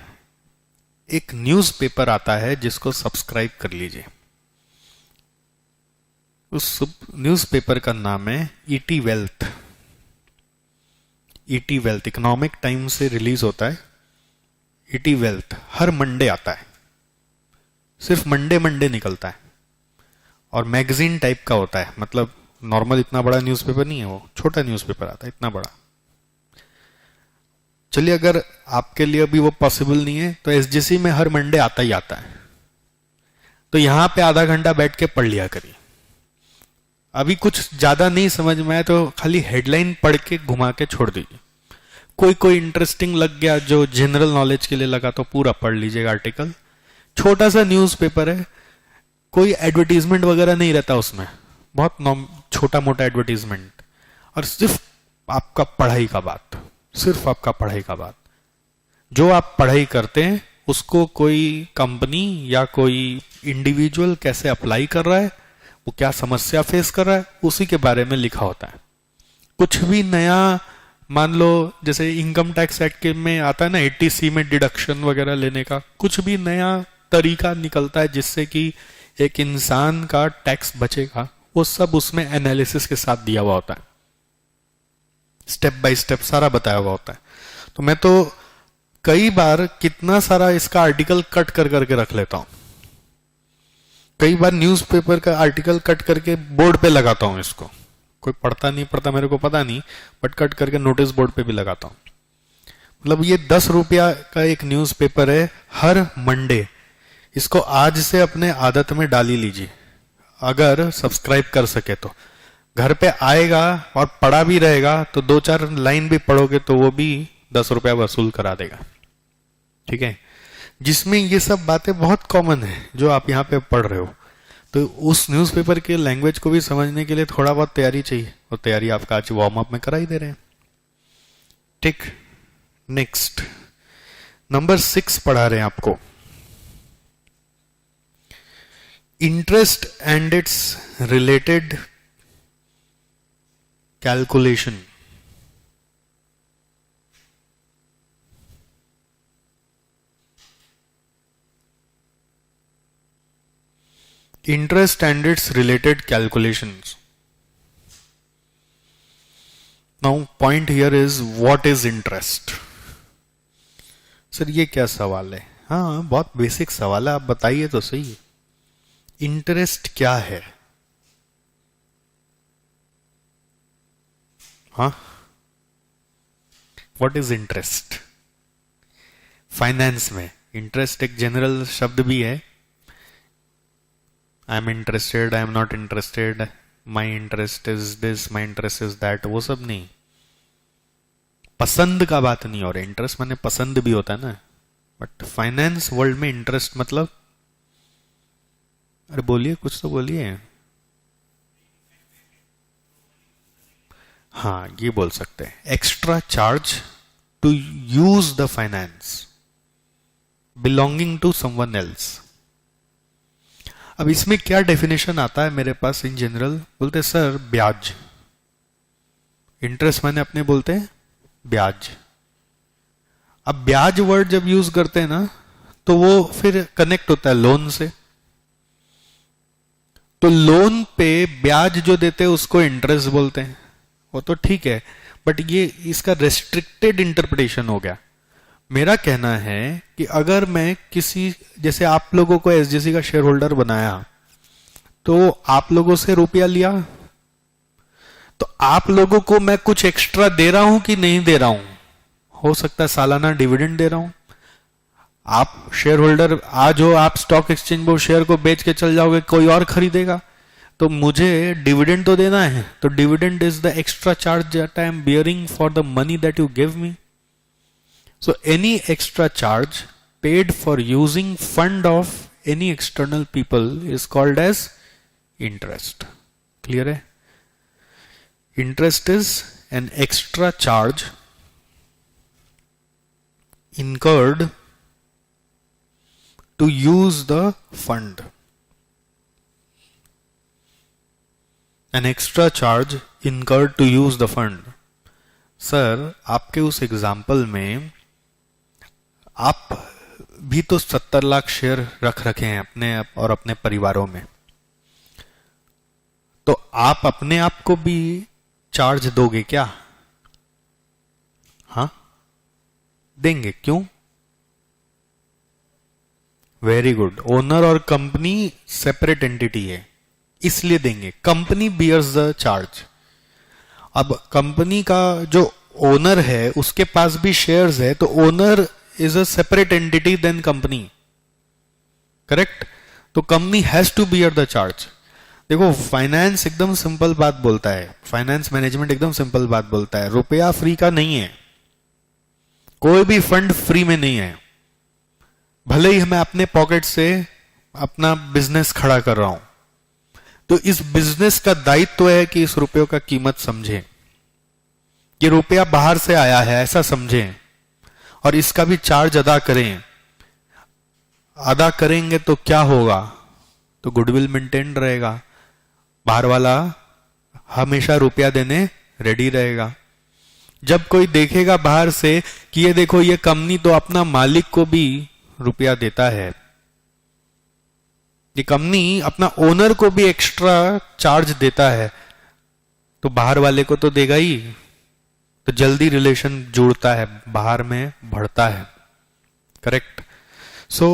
[SPEAKER 1] एक न्यूज़पेपर आता है जिसको सब्सक्राइब कर लीजिए। उस न्यूज़पेपर का नाम है ET wealth. ET wealth economic times से रिलीज होता है। ईटी वेल्थ हर मंडे आता है, सिर्फ मंडे मंडे निकलता है, और मैगजीन टाइप का होता है, मतलब नॉर्मल इतना बड़ा न्यूज़पेपर नहीं है, वो छोटा न्यूज़पेपर आता है, इतना बड़ा। चलिए अगर आपके लिए अभी वो पॉसिबल नहीं है तो एसजीसी में हर मंडे आता ही आता है, तो यहां पे आधा घंटा बैठ के पढ़ लिया करिए। अभी कुछ ज्यादा नहीं समझ में आए तो खाली हेडलाइन पढ़ के घुमा के छोड़ दीजिए। कोई कोई इंटरेस्टिंग लग गया जो जनरल नॉलेज के लिए लगा तो पूरा पढ़ लीजिएगा आर्टिकल। छोटा सा न्यूज़पेपर है, कोई एडवर्टीजमेंट वगैरह नहीं रहता उसमें, बहुत छोटा मोटा एडवर्टीजमेंट, और सिर्फ आपका पढ़ाई का बात, सिर्फ आपका पढ़ाई का बात। जो आप पढ़ाई करते हैं उसको कोई कंपनी या कोई इंडिविजुअल कैसे अप्लाई कर रहा है, वो क्या समस्या फेस कर रहा है, उसी के बारे में लिखा होता है। कुछ भी नया, मान लो जैसे इनकम टैक्स एक्ट के में आता है ना 80C में डिडक्शन वगैरह लेने का, कुछ भी नया तरीका निकलता है जिससे कि एक इंसान का टैक्स बचेगा, वो सब उसमें एनालिसिस के साथ दिया हुआ होता है, स्टेप बाय स्टेप सारा बताया हुआ होता है। तो मैं तो कई बार कितना सारा इसका आर्टिकल कट कर करके रख लेता हूं, कई बार न्यूज़पेपर का आर्टिकल कट करके बोर्ड पे लगाता हूं। इसको कोई पढ़ता नहीं पढ़ता मेरे को पता नहीं, बट कट करके नोटिस बोर्ड पे भी लगाता हूं। मतलब ये 10 रुपया का एक न्यूज़पेपर है हर मंडे, इसको आज से अपने आदत में डाल ही लीजिए। अगर सब्सक्राइब कर सके तो घर पे आएगा और पढ़ा भी रहेगा तो 2-4 लाइन भी पढ़ोगे तो वो भी 10 रुपया वसूल करा देगा। ठीक है, जिसमें ये सब बातें बहुत कॉमन है जो आप यहाँ पे पढ़ रहे हो, तो उस न्यूज़पेपर के लैंग्वेज को भी समझने के लिए थोड़ा बहुत तैयारी चाहिए, और तैयारी आपका आज वार्म अप में करा ही दे रहे हैं। ठीक, नेक्स्ट नंबर 6 पढ़ा रहे हैं आपको। interest and its related calculation. Interest and its related calculations. Now point here is what is interest? Sir ये क्या सवाल है? हाँ बहुत बेसिक सवाल है, आप बताइए तो सही। इंटरेस्ट क्या है? हाँ, व्हाट इज इंटरेस्ट? फाइनेंस में इंटरेस्ट एक जनरल शब्द भी है। I am interested, I am not interested, my interest is this, my interest is that, वो सब नहीं। पसंद का बात नहीं हो रहा। इंटरेस्ट माने पसंद भी होता है ना, बट फाइनेंस वर्ल्ड में इंटरेस्ट मतलब, अरे बोलिए कुछ तो बोलिए। हाँ ये बोल सकते हैं, extra charge to use the finance belonging to someone else. अब इसमें क्या डेफिनेशन आता है मेरे पास इन जनरल? बोलते सर ब्याज। इंटरेस्ट माने अपने बोलते हैं ब्याज। अब ब्याज वर्ड जब यूज करते हैं ना तो वो फिर कनेक्ट होता है लोन से। तो लोन पे ब्याज जो देते हैं उसको इंटरेस्ट बोलते हैं, वो तो ठीक है, बट ये इसका रेस्ट्रिक्टेड इंटरप्रिटेशन हो गया। मेरा कहना है कि अगर मैं किसी, जैसे आप लोगों को एसजेसी का शेयर होल्डर बनाया तो आप लोगों से रुपया लिया, तो आप लोगों को मैं कुछ एक्स्ट्रा दे रहा हूं कि नहीं दे रहा हूं? हो सकता है सालाना डिविडेंड दे रहा हूं। आप शेयर होल्डर आज हो, आप स्टॉक एक्सचेंज में शेयर को बेच के चल जाओगे, कोई और खरीदेगा, तो मुझे डिविडेंड तो देना है। तो dividend is the extra charge that I am bearing for the money that you give me. So any extra charge paid for using fund of any external people is called as interest. Clear है? Interest is an extra charge incurred to use the fund. An extra charge incurred to use the fund. Sir आपके उस example में आप भी तो 70 lakh share रख रखे हैं अपने और अपने परिवारों में, तो आप अपने आप को भी चार्ज दोगे क्या? हाँ देंगे, क्यों? Very good. ओनर और कंपनी सेपरेट एंटिटी है इसलिए देंगे। Company bears the charge. अब कंपनी का जो ओनर है उसके पास भी शेयर्स है, तो owner is a separate entity than company, correct? तो company has to bear the charge. देखो फाइनेंस एकदम सिंपल बात बोलता है, फाइनेंस मैनेजमेंट एकदम सिंपल बात बोलता है, रुपया फ्री का नहीं है, कोई भी फंड फ्री में नहीं है। भले ही मैं अपने पॉकेट से अपना बिजनेस खड़ा कर रहा हूं, तो इस बिजनेस का दायित्व है कि इस रुपयों का कीमत समझें, ये रुपया बाहर से आया है ऐसा समझें, और इसका भी चार्ज अदा करें। अदा करेंगे तो क्या होगा? तो गुडविल मेंटेन रहेगा, बाहर वाला हमेशा रुपया देने रेडी रहेगा। जब कोई देखेगा बाहर से कि ये देखो ये कंपनी तो अपना मालिक को भी रुपया देता है, ये कंपनी अपना ओनर को भी एक्स्ट्रा चार्ज देता है, तो बाहर वाले को तो देगा ही। तो जल्दी रिलेशन जुड़ता है, बाहर में बढ़ता है, correct? So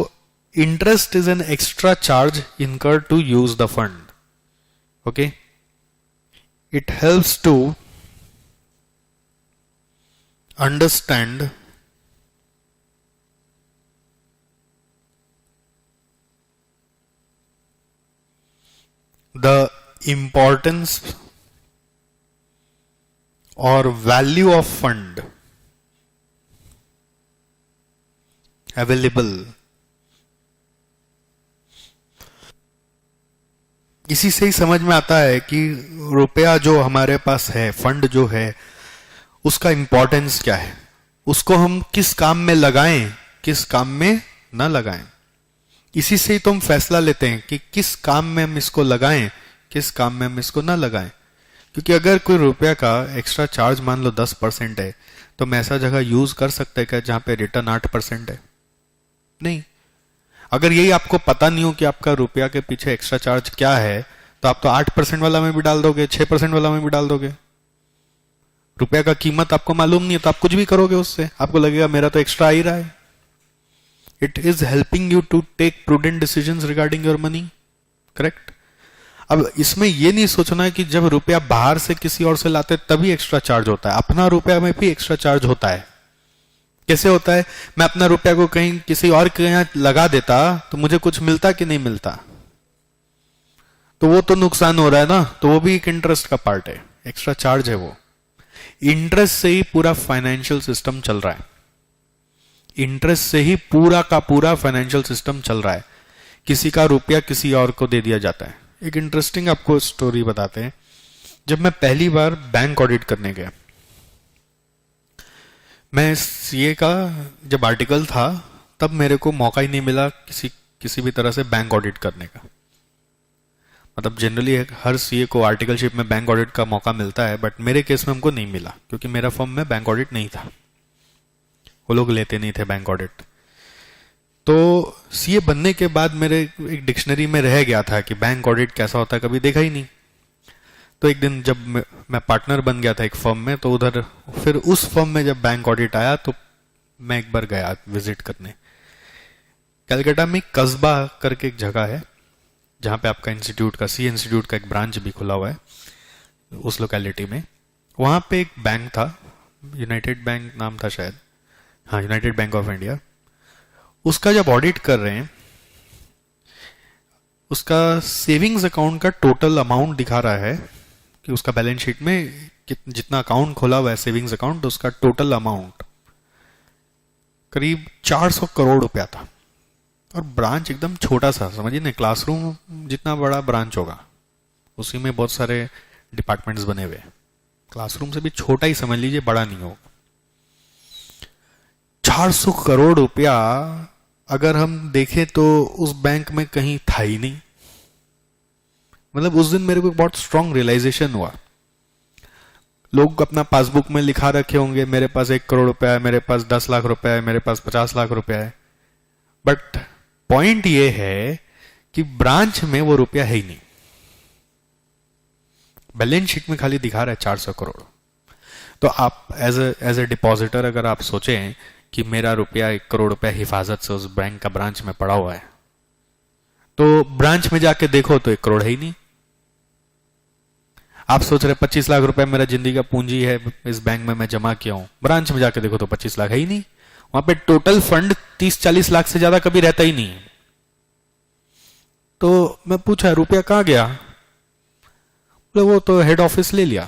[SPEAKER 1] interest is an extra charge incurred to use the fund. Okay, it helps to understand the importance और वैल्यू ऑफ फंड अवेलेबल। इसी से ही समझ में आता है कि रुपया जो हमारे पास है, फंड जो है, उसका इंपॉर्टेंस क्या है, उसको हम किस काम में लगाएं, किस काम में ना लगाएं। इसी से ही तो हम फैसला लेते हैं कि किस काम में हम इसको लगाएं, किस काम में हम इसको ना लगाएं। क्योंकि अगर कोई रुपया का एक्स्ट्रा चार्ज मान लो 10% है, तो हम ऐसा जगह यूज कर सकते हैं क्या जहां पे रिटर्न 8% है? नहीं। अगर यही आपको पता नहीं हो कि आपका रुपया के पीछे एक्स्ट्रा चार्ज क्या है, तो आप तो 8% वाला में भी डाल दोगे, 6% वाला में भी डाल दोगे। रुपया का कीमत आपको मालूम नहीं है तो आप कुछ भी करोगे उससे, आपको लगेगा मेरा तो एक्स्ट्रा आ ही रहा है। It is helping you to take prudent decisions regarding your money, correct. अब इसमें यह नहीं सोचना है कि जब रुपया बाहर से किसी और से लाते तभी एक्स्ट्रा चार्ज होता है, अपना रुपया में भी एक्स्ट्रा चार्ज होता है। कैसे होता है? मैं अपना रुपया को कहीं किसी और के यहां लगा देता तो मुझे कुछ मिलता कि नहीं मिलता? तो वो तो नुकसान हो रहा है ना, तो वो भी एक इंटरेस्ट का पार्ट है, एक्स्ट्रा चार्ज है वो। इंटरेस्ट से ही पूरा फाइनेंशियल सिस्टम चल रहा है, इंटरेस्ट से ही पूरा का पूरा फाइनेंशियल सिस्टम चल रहा है। किसी का रुपया किसी और को दे दिया जाता है। एक इंटरेस्टिंग आपको स्टोरी बताते हैं। जब मैं पहली बार बैंक ऑडिट करने गया, मैं सीए का जब आर्टिकल था तब मेरे को मौका ही नहीं मिला किसी भी तरह से बैंक ऑडिट करने का। मतलब जनरली हर सीए को आर्टिकलशिप में बैंक ऑडिट का मौका मिलता है, बट मेरे केस में हमको नहीं मिला क्योंकि मेरा फर्म में बैंक ऑडिट नहीं था, वो लोग लेते नहीं थे बैंक ऑडिट। तो सीए बनने के बाद मेरे एक डिक्शनरी में रह गया था कि बैंक ऑडिट कैसा होता है, कभी देखा ही नहीं। तो एक दिन जब मैं पार्टनर बन गया था एक फर्म में, तो उधर फिर उस फर्म में जब बैंक ऑडिट आया तो मैं एक बार गया विजिट करने। कलकत्ता में कस्बा करके एक जगह है जहां पे आपका इंस्टीट्यूट का सी इंस्टीट्यूट का एक ब्रांच भी खुला हुआ है उस लोकेलिटी में। वहां पे एक बैंक था, यूनाइटेड बैंक नाम था शायद, हाँ यूनाइटेड बैंक ऑफ इंडिया। उसका जब ऑडिट कर रहे हैं, उसका सेविंग्स अकाउंट का टोटल अमाउंट दिखा रहा है कि उसका बैलेंस शीट में जितना अकाउंट खोला हुआ है सेविंग्स अकाउंट, उसका टोटल अमाउंट करीब 400 करोड़ रुपया था। और ब्रांच एकदम छोटा सा, समझिए ना क्लासरूम जितना बड़ा ब्रांच होगा, उसी में बहुत सारे डिपार्टमेंट्स बने हुए। क्लासरूम से भी छोटा ही समझ लीजिए, बड़ा नहीं होगा। 400 करोड़ रुपया अगर हम देखें तो उस बैंक में कहीं था ही नहीं। मतलब उस दिन मेरे को बहुत स्ट्रांग रियलाइजेशन हुआ। लोग अपना पासबुक में लिखा रखे होंगे मेरे पास 1 करोड़ रुपया है, मेरे पास 10 लाख रुपया है, मेरे पास 50 लाख रुपया है, बट पॉइंट ये है कि ब्रांच में वो रुपया है ही नहीं। बैलेंस शीट में खाली दिखा रहा है 400 करोड़। तो आप एज ए डिपॉजिटर अगर आप सोचें कि मेरा रुपया 1 करोड़ रुपया हिफाजत से उस बैंक का ब्रांच में पड़ा हुआ है, तो ब्रांच में जाके देखो तो 1 करोड़ है ही नहीं। आप सोच रहे 25 लाख रुपया मेरा जिंदगी का पूंजी है, इस बैंक में मैं जमा किया हूं, ब्रांच में जाके देखो तो 25 लाख है ही नहीं। वहां पे टोटल फंड 30-40 लाख से ज्यादा कभी रहता ही नहीं है। तो मैं पूछा रुपया कहां गया? बोले वो तो हेड ऑफिस ले लिया।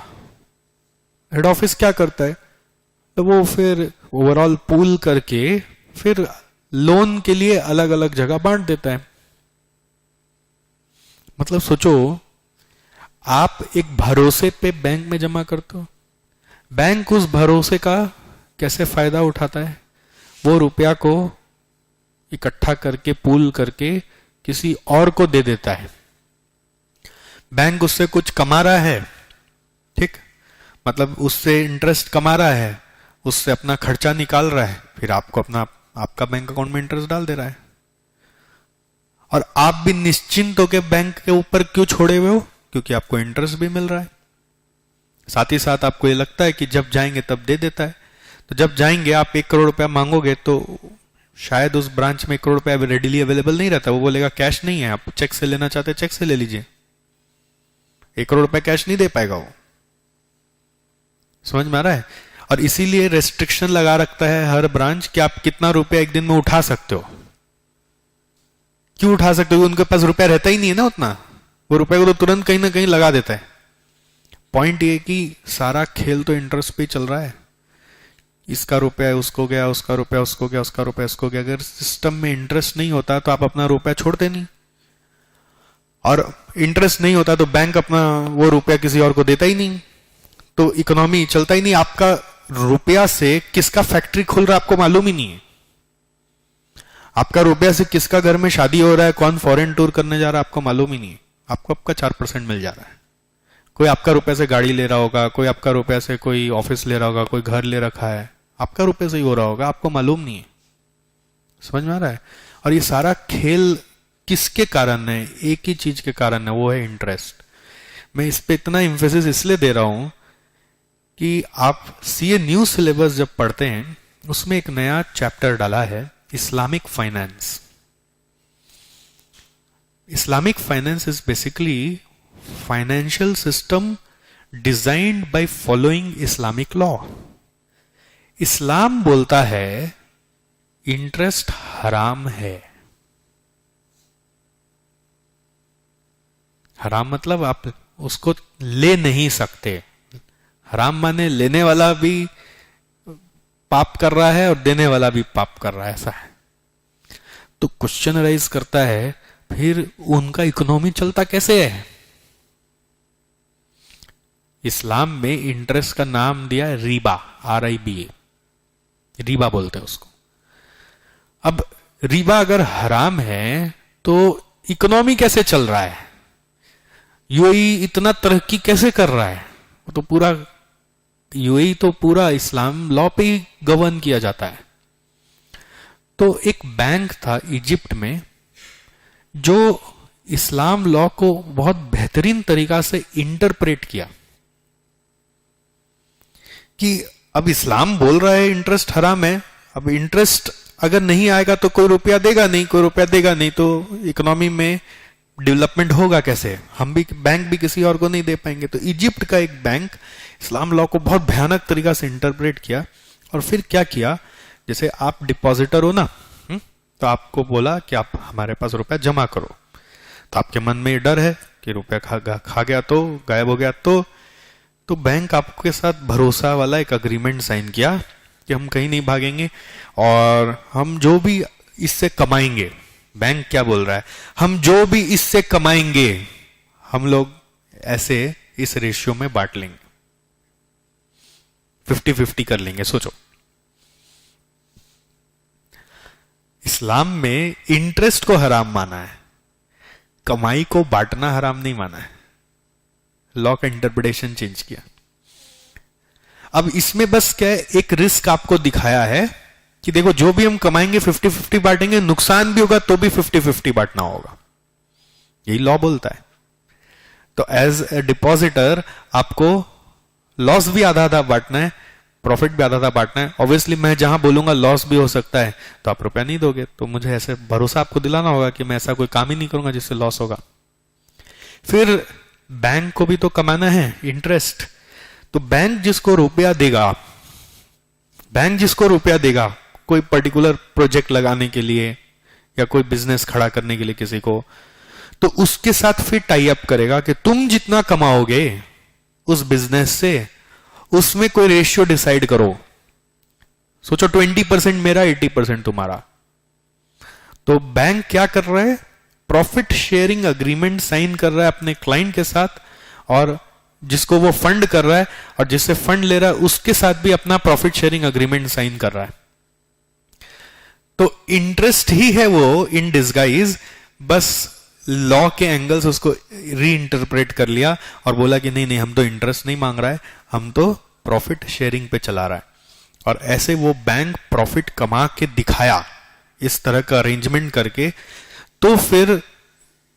[SPEAKER 1] हेड ऑफिस क्या करता है? तो वो फिर ओवरऑल पूल करके फिर लोन के लिए अलग अलग जगह बांट देता है। मतलब सोचो, आप एक भरोसे पे बैंक में जमा करते हो, बैंक उस भरोसे का कैसे फायदा उठाता है? वो रुपया को इकट्ठा करके पूल करके किसी और को दे देता है। बैंक उससे कुछ कमा रहा है, ठीक, मतलब उससे इंटरेस्ट कमा रहा है, उससे अपना खर्चा निकाल रहा है, फिर आपको आपका बैंक अकाउंट में इंटरेस्ट डाल दे रहा है। और आप भी निश्चिंत होकर बैंक के ऊपर क्यों छोड़े हुए हो? क्योंकि आपको इंटरेस्ट भी मिल रहा है। साथ ही साथ आपको ये लगता है कि जब जाएंगे तब दे देता है। तो जब जाएंगे आप 1 करोड़ रुपया मांगोगे तो शायद उस ब्रांच में 1 करोड़ रुपया रेडिली अवेलेबल नहीं रहता। वो बोलेगा कैश नहीं है, आप चेक से लेना चाहते चेक से ले लीजिए। 1 करोड़ रुपया कैश नहीं दे पाएगा वो। समझ में आ रहा है? और इसीलिए रेस्ट्रिक्शन लगा रखता है हर ब्रांच कि आप कितना रुपया एक दिन में उठा सकते हो। क्यों उठा सकते हो? उनके पास रुपया रहता ही नहीं है ना उतना, वो रुपये को तो तुरंत कहीं ना कहीं लगा देता है। पॉइंट ये कि सारा खेल तो इंटरेस्ट पे चल रहा है। इसका रुपया उसको गया, उसका रुपया उसको गया, उसका रुपया उसको गया। अगर सिस्टम में इंटरेस्ट नहीं होता तो आप अपना रुपया छोड़ते नहीं, और इंटरेस्ट नहीं होता तो बैंक अपना वो रुपया किसी और को देता ही नहीं, तो इकोनॉमी चलता ही नहीं। आपका रुपया से किसका फैक्ट्री खुल रहा है आपको मालूम ही नहीं है। आपका रुपया से किसका घर में शादी हो रहा है, कौन फॉरेन टूर करने जा रहा है, आपको मालूम ही नहीं है। आपको आपका 4% मिल जा रहा है। कोई आपका रुपये से गाड़ी ले रहा होगा, कोई आपका रुपये से कोई ऑफिस ले रहा होगा, कोई घर ले रखा है, आपका रुपये से ही हो रहा होगा, आपको मालूम नहीं है। समझ में आ रहा है? और ये सारा खेल किसके कारण है? एक ही चीज के कारण है, वो है इंटरेस्ट। मैं इस पे इतना इम्फेसिस इसलिए दे रहा हूं कि आप सीए न्यू सिलेबस जब पढ़ते हैं उसमें एक नया चैप्टर डाला है, Islamic finance. Islamic finance is basically financial system designed by following Islamic law. इस्लाम बोलता है इंटरेस्ट हराम है। हराम मतलब आप उसको ले नहीं सकते। हराम माने लेने वाला भी पाप कर रहा है और देने वाला भी पाप कर रहा है, ऐसा है। तो क्वेश्चन राइज करता है, फिर उनका इकोनॉमी चलता कैसे है? इस्लाम में इंटरेस्ट का नाम दिया है रिबा, RIBA, रिबा बोलते हैं उसको। अब रिबा अगर हराम है तो इकोनॉमी कैसे चल रहा है? यूएई इतना तरक्की कैसे कर रहा है? वो तो पूरा यूएई तो पूरा इस्लाम लॉ पे ही गवर्न किया जाता है। तो एक बैंक था इजिप्ट में जो इस्लाम लॉ को बहुत बेहतरीन तरीका से इंटरप्रेट किया कि अब इस्लाम बोल रहा है इंटरेस्ट हराम है, अब इंटरेस्ट अगर नहीं आएगा तो कोई रुपया देगा नहीं, कोई रुपया देगा नहीं तो इकोनॉमी में डेवलपमेंट होगा कैसे? हम भी, बैंक भी किसी और को नहीं दे पाएंगे। तो इजिप्ट का एक बैंक इस्लाम लॉ को बहुत भयानक तरीका से इंटरप्रेट किया और फिर क्या किया, जैसे आप डिपॉजिटर हो ना, तो आपको बोला कि आप हमारे पास रुपया जमा करो। तो आपके मन में ये डर है कि रुपया खा गया तो, गायब हो गया तो बैंक आपके साथ भरोसा वाला एक अग्रीमेंट साइन किया कि हम कहीं नहीं भागेंगे और हम जो भी इससे कमाएंगे, बैंक क्या बोल रहा है, हम जो भी इससे कमाएंगे हम लोग ऐसे इस रेशियो में बांट लेंगे, 50-50 कर लेंगे। सोचो, इस्लाम में इंटरेस्ट को हराम माना है, कमाई को बांटना हराम नहीं माना है। लॉ का इंटरप्रिटेशन चेंज किया। अब इसमें बस क्या है, एक रिस्क आपको दिखाया है कि देखो जो भी हम कमाएंगे 50-50 बांटेंगे, नुकसान भी होगा तो भी 50-50 बांटना होगा, यही लॉ बोलता है। तो एज ए डिपॉजिटर आपको लॉस भी आधा आधा बांटना है, प्रॉफिट भी आधा आधा बांटना है। ऑब्वियसली मैं जहां बोलूंगा लॉस भी हो सकता है तो आप रुपया नहीं दोगे, तो मुझे ऐसे भरोसा आपको दिलाना होगा कि मैं ऐसा कोई काम ही नहीं करूंगा जिससे लॉस होगा। फिर बैंक को भी तो कमाना है इंटरेस्ट, तो बैंक जिसको रुपया देगा कोई पर्टिकुलर प्रोजेक्ट लगाने के लिए या कोई बिजनेस खड़ा करने के लिए किसी को, तो उसके साथ फिर टाई अप करेगा कि तुम जितना कमाओगे उस बिजनेस से उसमें कोई रेशियो डिसाइड करो। सोचो 20% मेरा, 80% तुम्हारा। तो बैंक क्या कर रहा है, प्रॉफिट शेयरिंग अग्रीमेंट साइन कर रहा है अपने क्लाइंट के साथ, और जिसको वो फंड कर रहा है और जिससे फंड ले रहा है उसके साथ भी अपना प्रॉफिट शेयरिंग अग्रीमेंट साइन कर रहा है। तो इंटरेस्ट ही है वो इन डिस्गाइज, बस लॉ के एंगल से उसको री इंटरप्रेट कर लिया और बोला कि नहीं नहीं, हम तो इंटरेस्ट नहीं मांग रहा है, हम तो प्रॉफिट शेयरिंग पे चला रहा है। और ऐसे वो बैंक प्रॉफिट कमा के दिखाया इस तरह का अरेंजमेंट करके। तो फिर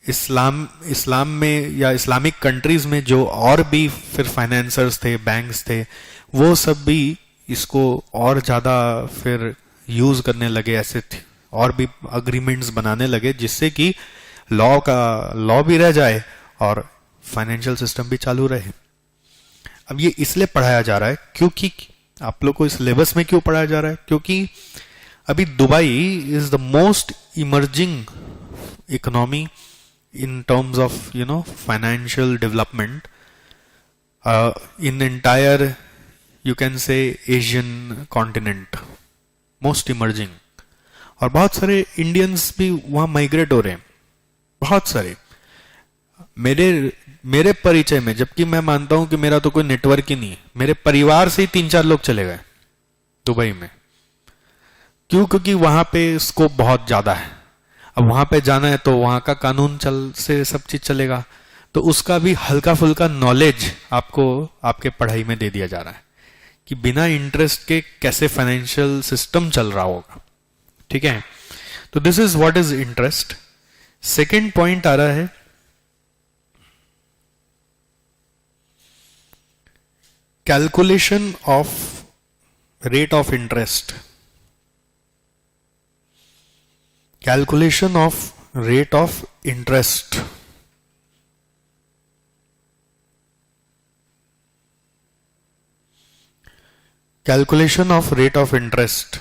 [SPEAKER 1] इस्लाम में या इस्लामिक कंट्रीज में जो और भी फिर फाइनेंसर्स थे, बैंक्स थे, वो सब भी इसको और ज्यादा फिर यूज करने लगे, ऐसे और भी अग्रीमेंट्स बनाने लगे जिससे कि लॉ भी रह जाए और फाइनेंशियल सिस्टम भी चालू रहे। अब ये इसलिए पढ़ाया जा रहा है क्योंकि आप लोग को इस सिलेबस में क्यों पढ़ाया जा रहा है, क्योंकि अभी Dubai is the most emerging economy in terms of financial development in entire, you can say, Asian continent, most emerging। और बहुत सारे इंडियंस भी वहां माइग्रेट हो रहे हैं, बहुत सारे। मेरे परिचय में, जबकि मैं मानता हूं कि मेरा तो कोई नेटवर्क ही नहीं है, मेरे परिवार से ही 3-4 लोग चले गए दुबई में। क्यों? क्योंकि वहां पे स्कोप बहुत ज्यादा है। अब वहां पे जाना है तो वहां का कानून चल से सब चीज चलेगा, तो उसका भी हल्का फुल्का नॉलेज आपको आपके पढ़ाई में दे दिया जा रहा है कि बिना इंटरेस्ट के कैसे फाइनेंशियल सिस्टम चल रहा होगा। ठीक है, तो this is what is interest. Second point आ रहा है calculation of rate of interest. Calculation of rate of interest. Calculation of rate of interest,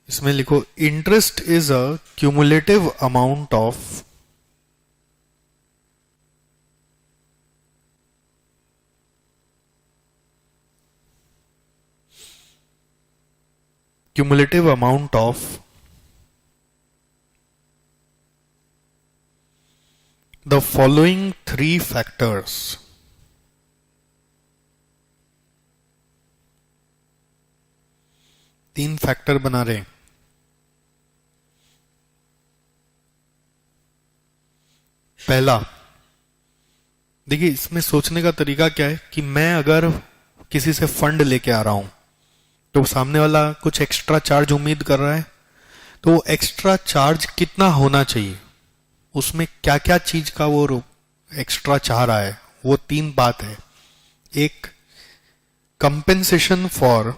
[SPEAKER 1] इसमें लिखो interest is a cumulative amount of cumulative amount of the following three factors. तीन factor बना रहे हैं। पहला, देखिए इसमें सोचने का तरीका क्या है कि मैं अगर किसी से फंड लेके आ रहा हूं तो सामने वाला कुछ एक्स्ट्रा चार्ज उम्मीद कर रहा है, तो वो एक्स्ट्रा चार्ज कितना होना चाहिए, उसमें क्या क्या चीज का वो एक्स्ट्रा चाह रहा है, वो तीन बात है। एक, compensation for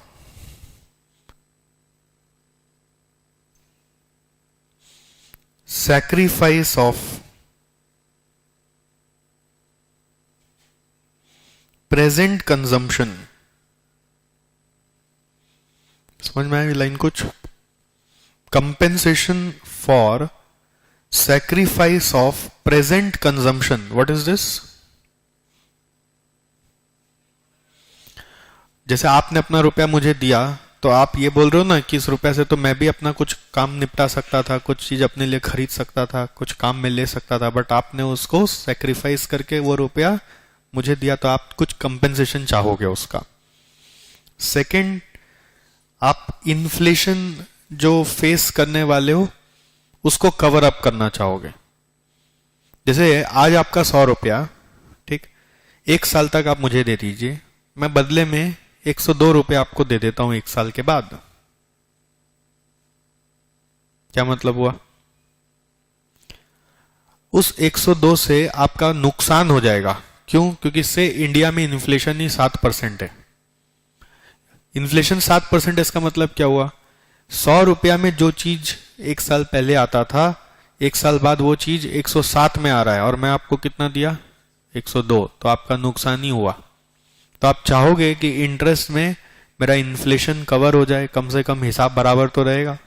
[SPEAKER 1] sacrifice of present consumption. समझ में आया लाइन कुछ? Compensation for sacrifice of present consumption, what is this? जैसे आपने अपना रुपया मुझे दिया तो आप ये बोल रहे हो ना कि इस रुपया से तो मैं भी अपना कुछ काम निपटा सकता था, कुछ चीज अपने लिए खरीद सकता था, कुछ काम में ले सकता था, बट आपने उसको सैक्रिफाइस करके वो रुपया मुझे दिया, तो आप कुछ कंपेंसेशन चाहोगे उसका। सेकंड, आप इन्फ्लेशन जो फेस करने वाले हो उसको कवर अप करना चाहोगे। जैसे आज आपका 100 रुपया, ठीक, 1 साल तक आप मुझे दे दीजिए, मैं बदले में 102 रुपये आपको दे देता हूं 1 साल के बाद। क्या मतलब हुआ? उस 102 से आपका नुकसान हो जाएगा। क्यों? क्योंकि इससे इंडिया में इन्फ्लेशन ही 7% है। इन्फ्लेशन 7%, इसका मतलब क्या हुआ? 100 रुपया में जो चीज 1 साल पहले आता था, 1 साल बाद वो चीज 107 में आ रहा है, और मैं आपको कितना दिया? 102, तो आपका नुकसान ही हुआ। तो आप चाहोगे कि इंटरेस्ट में मेरा इन्फ्लेशन कवर हो जाए, कम से कम हिसाब बराबर तो रहेगा।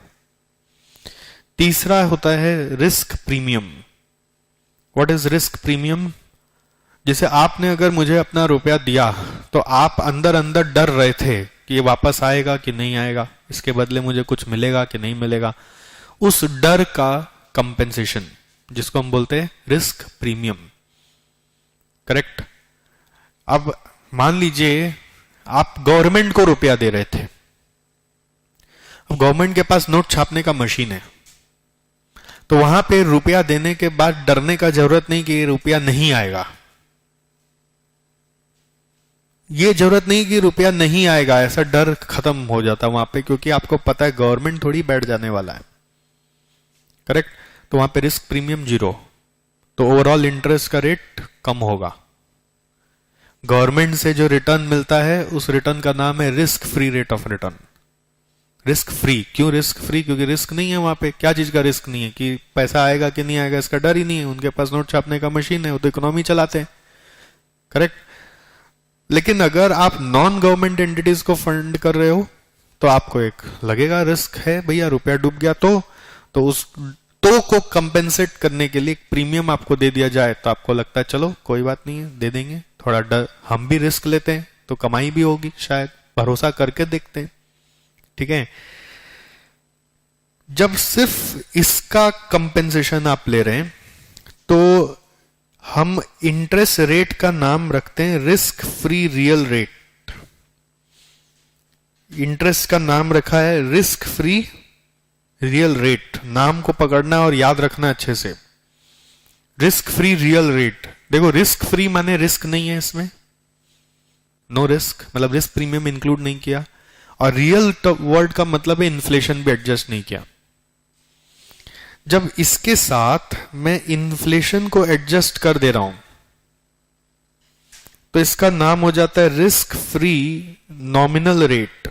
[SPEAKER 1] तीसरा होता है risk premium. What is risk premium? जैसे आपने अगर मुझे अपना रुपया दिया तो आप अंदर अंदर डर रहे थे कि ये वापस आएगा कि नहीं आएगा, इसके बदले मुझे कुछ मिलेगा कि नहीं मिलेगा। उस डर का कंपेंसेशन, जिसको हम बोलते हैं रिस्क प्रीमियम। करेक्ट? अब मान लीजिए आप गवर्नमेंट को रुपया दे रहे थे, अब गवर्नमेंट के पास नोट छापने का मशीन है, तो वहां पे रुपया देने के बाद डरने का जरूरत नहीं कि रुपया नहीं आएगा। ये जरूरत नहीं कि रुपया नहीं आएगा, ऐसा डर खत्म हो जाता वहां पे, क्योंकि आपको पता है गवर्नमेंट थोड़ी बैठ जाने वाला है। करेक्ट? तो वहां पे रिस्क प्रीमियम 0, तो ओवरऑल इंटरेस्ट का रेट कम होगा। गवर्नमेंट से जो रिटर्न मिलता है उस रिटर्न का नाम है risk free rate of return. Risk free क्यों? रिस्क फ्री क्योंकि रिस्क नहीं है वहां पे। क्या चीज का रिस्क नहीं है? कि पैसा आएगा कि नहीं आएगा इसका डर ही नहीं है। उनके पास नोट छापने का मशीन है, वो तो इकोनॉमी चलाते हैं। करेक्ट? लेकिन अगर आप नॉन गवर्नमेंट एंटिटीज को फंड कर रहे हो तो आपको एक लगेगा रिस्क है भैया, रुपया डूब गया तो उस तो को कंपेंसेट करने के लिए एक प्रीमियम आपको दे दिया जाए, तो आपको लगता है चलो कोई बात नहीं है, दे देंगे। थोड़ा डर, हम भी रिस्क लेते हैं तो कमाई भी होगी, शायद भरोसा करके देखते हैं। ठीक है? जब सिर्फ इसका कंपेंसेशन आप ले रहे हैं तो हम इंटरेस्ट रेट का नाम रखते हैं risk free real rate. Interest का नाम रखा है रिस्क फ्री रियल रेट। नाम को पकड़ना और याद रखना अच्छे से। Risk free real rate. देखो रिस्क फ्री माने रिस्क नहीं है इसमें, नो रिस्क, मतलब रिस्क प्रीमियम इंक्लूड नहीं किया। और रियल वर्ड का मतलब है इन्फ्लेशन भी एडजस्ट नहीं किया। जब इसके साथ मैं इन्फ्लेशन को एडजस्ट कर दे रहा हूं तो इसका नाम हो जाता है risk free nominal rate.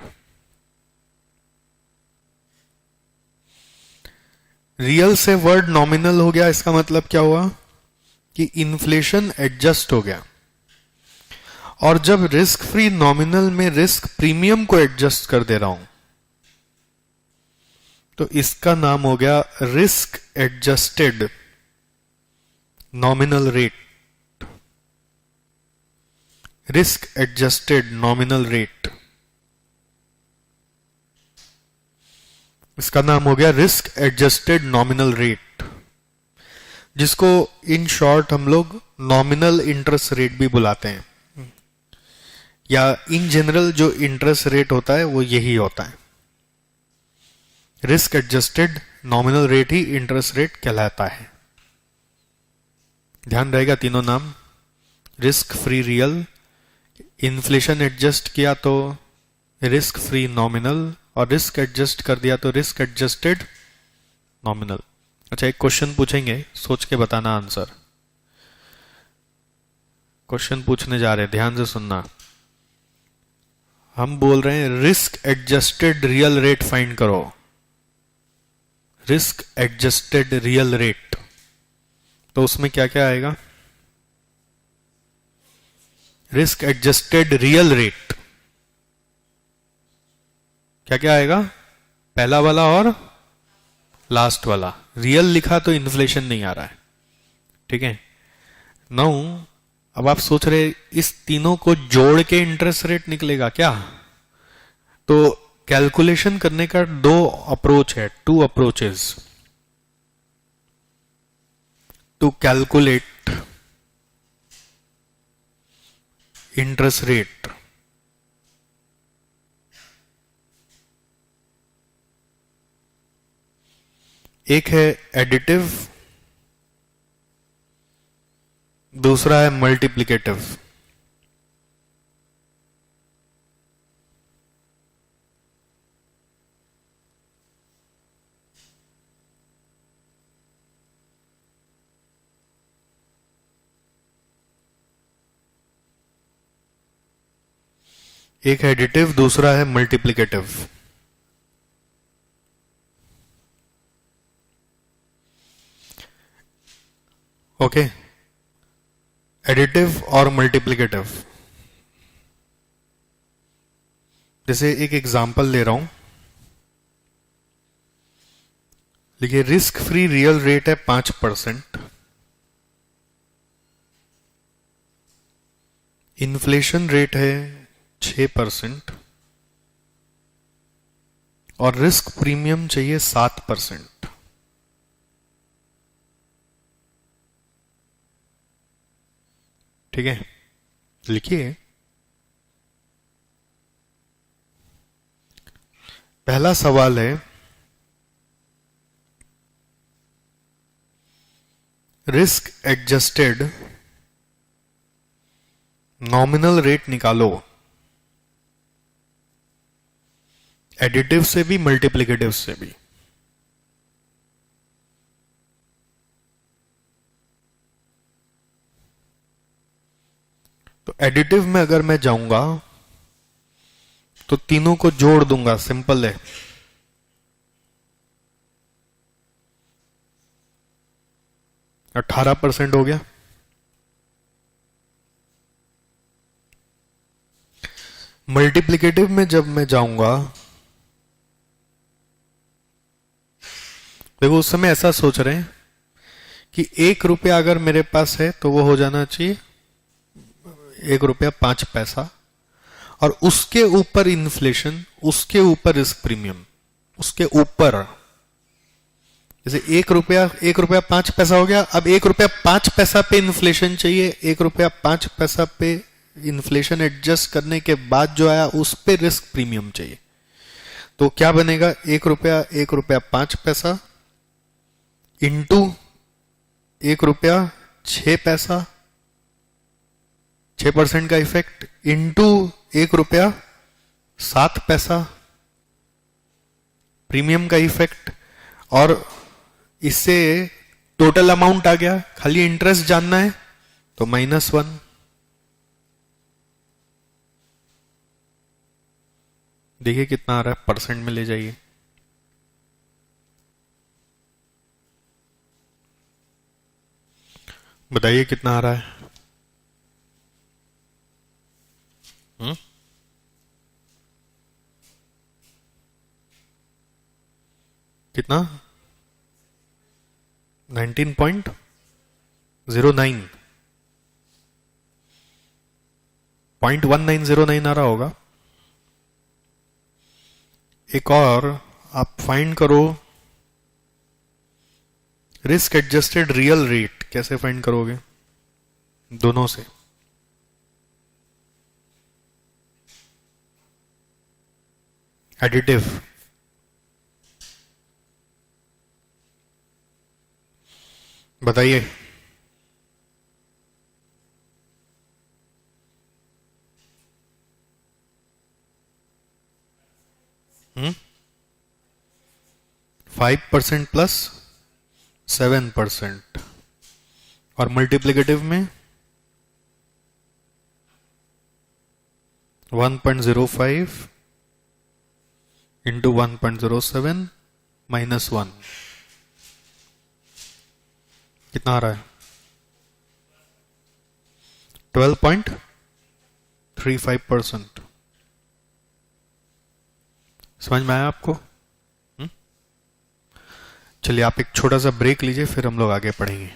[SPEAKER 1] Real से वर्ड नॉमिनल हो गया, इसका मतलब क्या हुआ कि इन्फ्लेशन एडजस्ट हो गया। और जब रिस्क फ्री नॉमिनल में रिस्क प्रीमियम को एडजस्ट कर दे रहा हूं तो इसका नाम हो गया risk adjusted nominal rate. Risk adjusted nominal rate, इसका नाम हो गया रिस्क एडजस्टेड नॉमिनल रेट, जिसको इन शॉर्ट हम लोग नॉमिनल इंटरेस्ट रेट भी बुलाते हैं, या इन जनरल जो इंटरेस्ट रेट होता है वो यही होता है। रिस्क एडजस्टेड नॉमिनल रेट ही इंटरेस्ट रेट कहलाता है। ध्यान रहेगा तीनों नाम। Risk free real, inflation adjust किया तो रिस्क फ्री नॉमिनल, और रिस्क एडजस्ट कर दिया तो रिस्क एडजस्टेड नॉमिनल। अच्छा, एक क्वेश्चन पूछेंगे, सोच के बताना आंसर। क्वेश्चन पूछने जा रहे हैं, ध्यान से सुनना। हम बोल रहे हैं risk adjusted real rate find करो। रिस्क एडजस्टेड रियल रेट, तो उसमें क्या क्या आएगा? रिस्क एडजस्टेड रियल रेट क्या क्या आएगा? पहला वाला और लास्ट वाला। रियल लिखा तो इन्फ्लेशन नहीं आ रहा है, ठीक है। नाउ अब आप सोच रहे इस तीनों को जोड़ के इंटरेस्ट रेट निकलेगा क्या? तो कैलकुलेशन करने का दो अप्रोच है, two approaches to calculate interest rate. एक है एडिटिव, दूसरा है मल्टीप्लिकेटिव। एक एडिटिव, दूसरा है मल्टीप्लिकेटिव। ओके, एडिटिव और मल्टीप्लिकेटिव। जैसे एक एग्जांपल ले रहा हूं, देखिए रिस्क फ्री रियल रेट है 5%, इन्फ्लेशन रेट है 6% और रिस्क प्रीमियम चाहिए 7%। ठीक है, लिखिए। पहला सवाल है रिस्क एडजस्टेड नॉमिनल रेट निकालो, एडिटिव से भी मल्टीप्लिकेटिव से भी। तो एडिटिव में अगर मैं जाऊंगा तो तीनों को जोड़ दूंगा, सिंपल है। और 18% हो गया। मल्टीप्लिकेटिव में जब मैं जाऊंगा, देखो उस समय ऐसा सोच रहे हैं कि 1 रुपया अगर मेरे पास है तो वो हो जाना चाहिए 1 रुपया 5 पैसा, और उसके ऊपर इन्फ्लेशन, उसके ऊपर रिस्क प्रीमियम, उसके ऊपर। जैसे 1 रुपया 5 पैसा हो गया। अब 1 रुपया 5 पैसा पे इन्फ्लेशन चाहिए, 1 रुपया 5 पैसा पे इन्फ्लेशन एडजस्ट करने के बाद जो आया उस पे रिस्क प्रीमियम चाहिए। तो क्या बनेगा, 1 रुपया 5 पैसा इंटू 1 रुपया 6 पैसा, 6% का इफेक्ट, इंटू 1 रुपया 7 पैसा प्रीमियम का इफेक्ट, और इससे टोटल अमाउंट आ गया, खाली इंटरेस्ट जानना है तो -1। देखिए कितना आ रहा है, परसेंट में ले जाइए। बताइए कितना आ रहा है। कितना, 19.09, 0.1909 आ रहा होगा। एक और आप फाइंड करो, रिस्क एडजस्टेड रियल रेट कैसे फाइंड करोगे, दोनों से। एडिटिव, बताइए। हम्म, 5% प्लस 7%, और मल्टीप्लिकेटिव में 1.05 इंटू 1.07 -1, कितना आ रहा है, 12.35%। समझ में आया आपको? चलिए आप एक छोटा सा ब्रेक लीजिए, फिर हम लोग आगे पढ़ेंगे।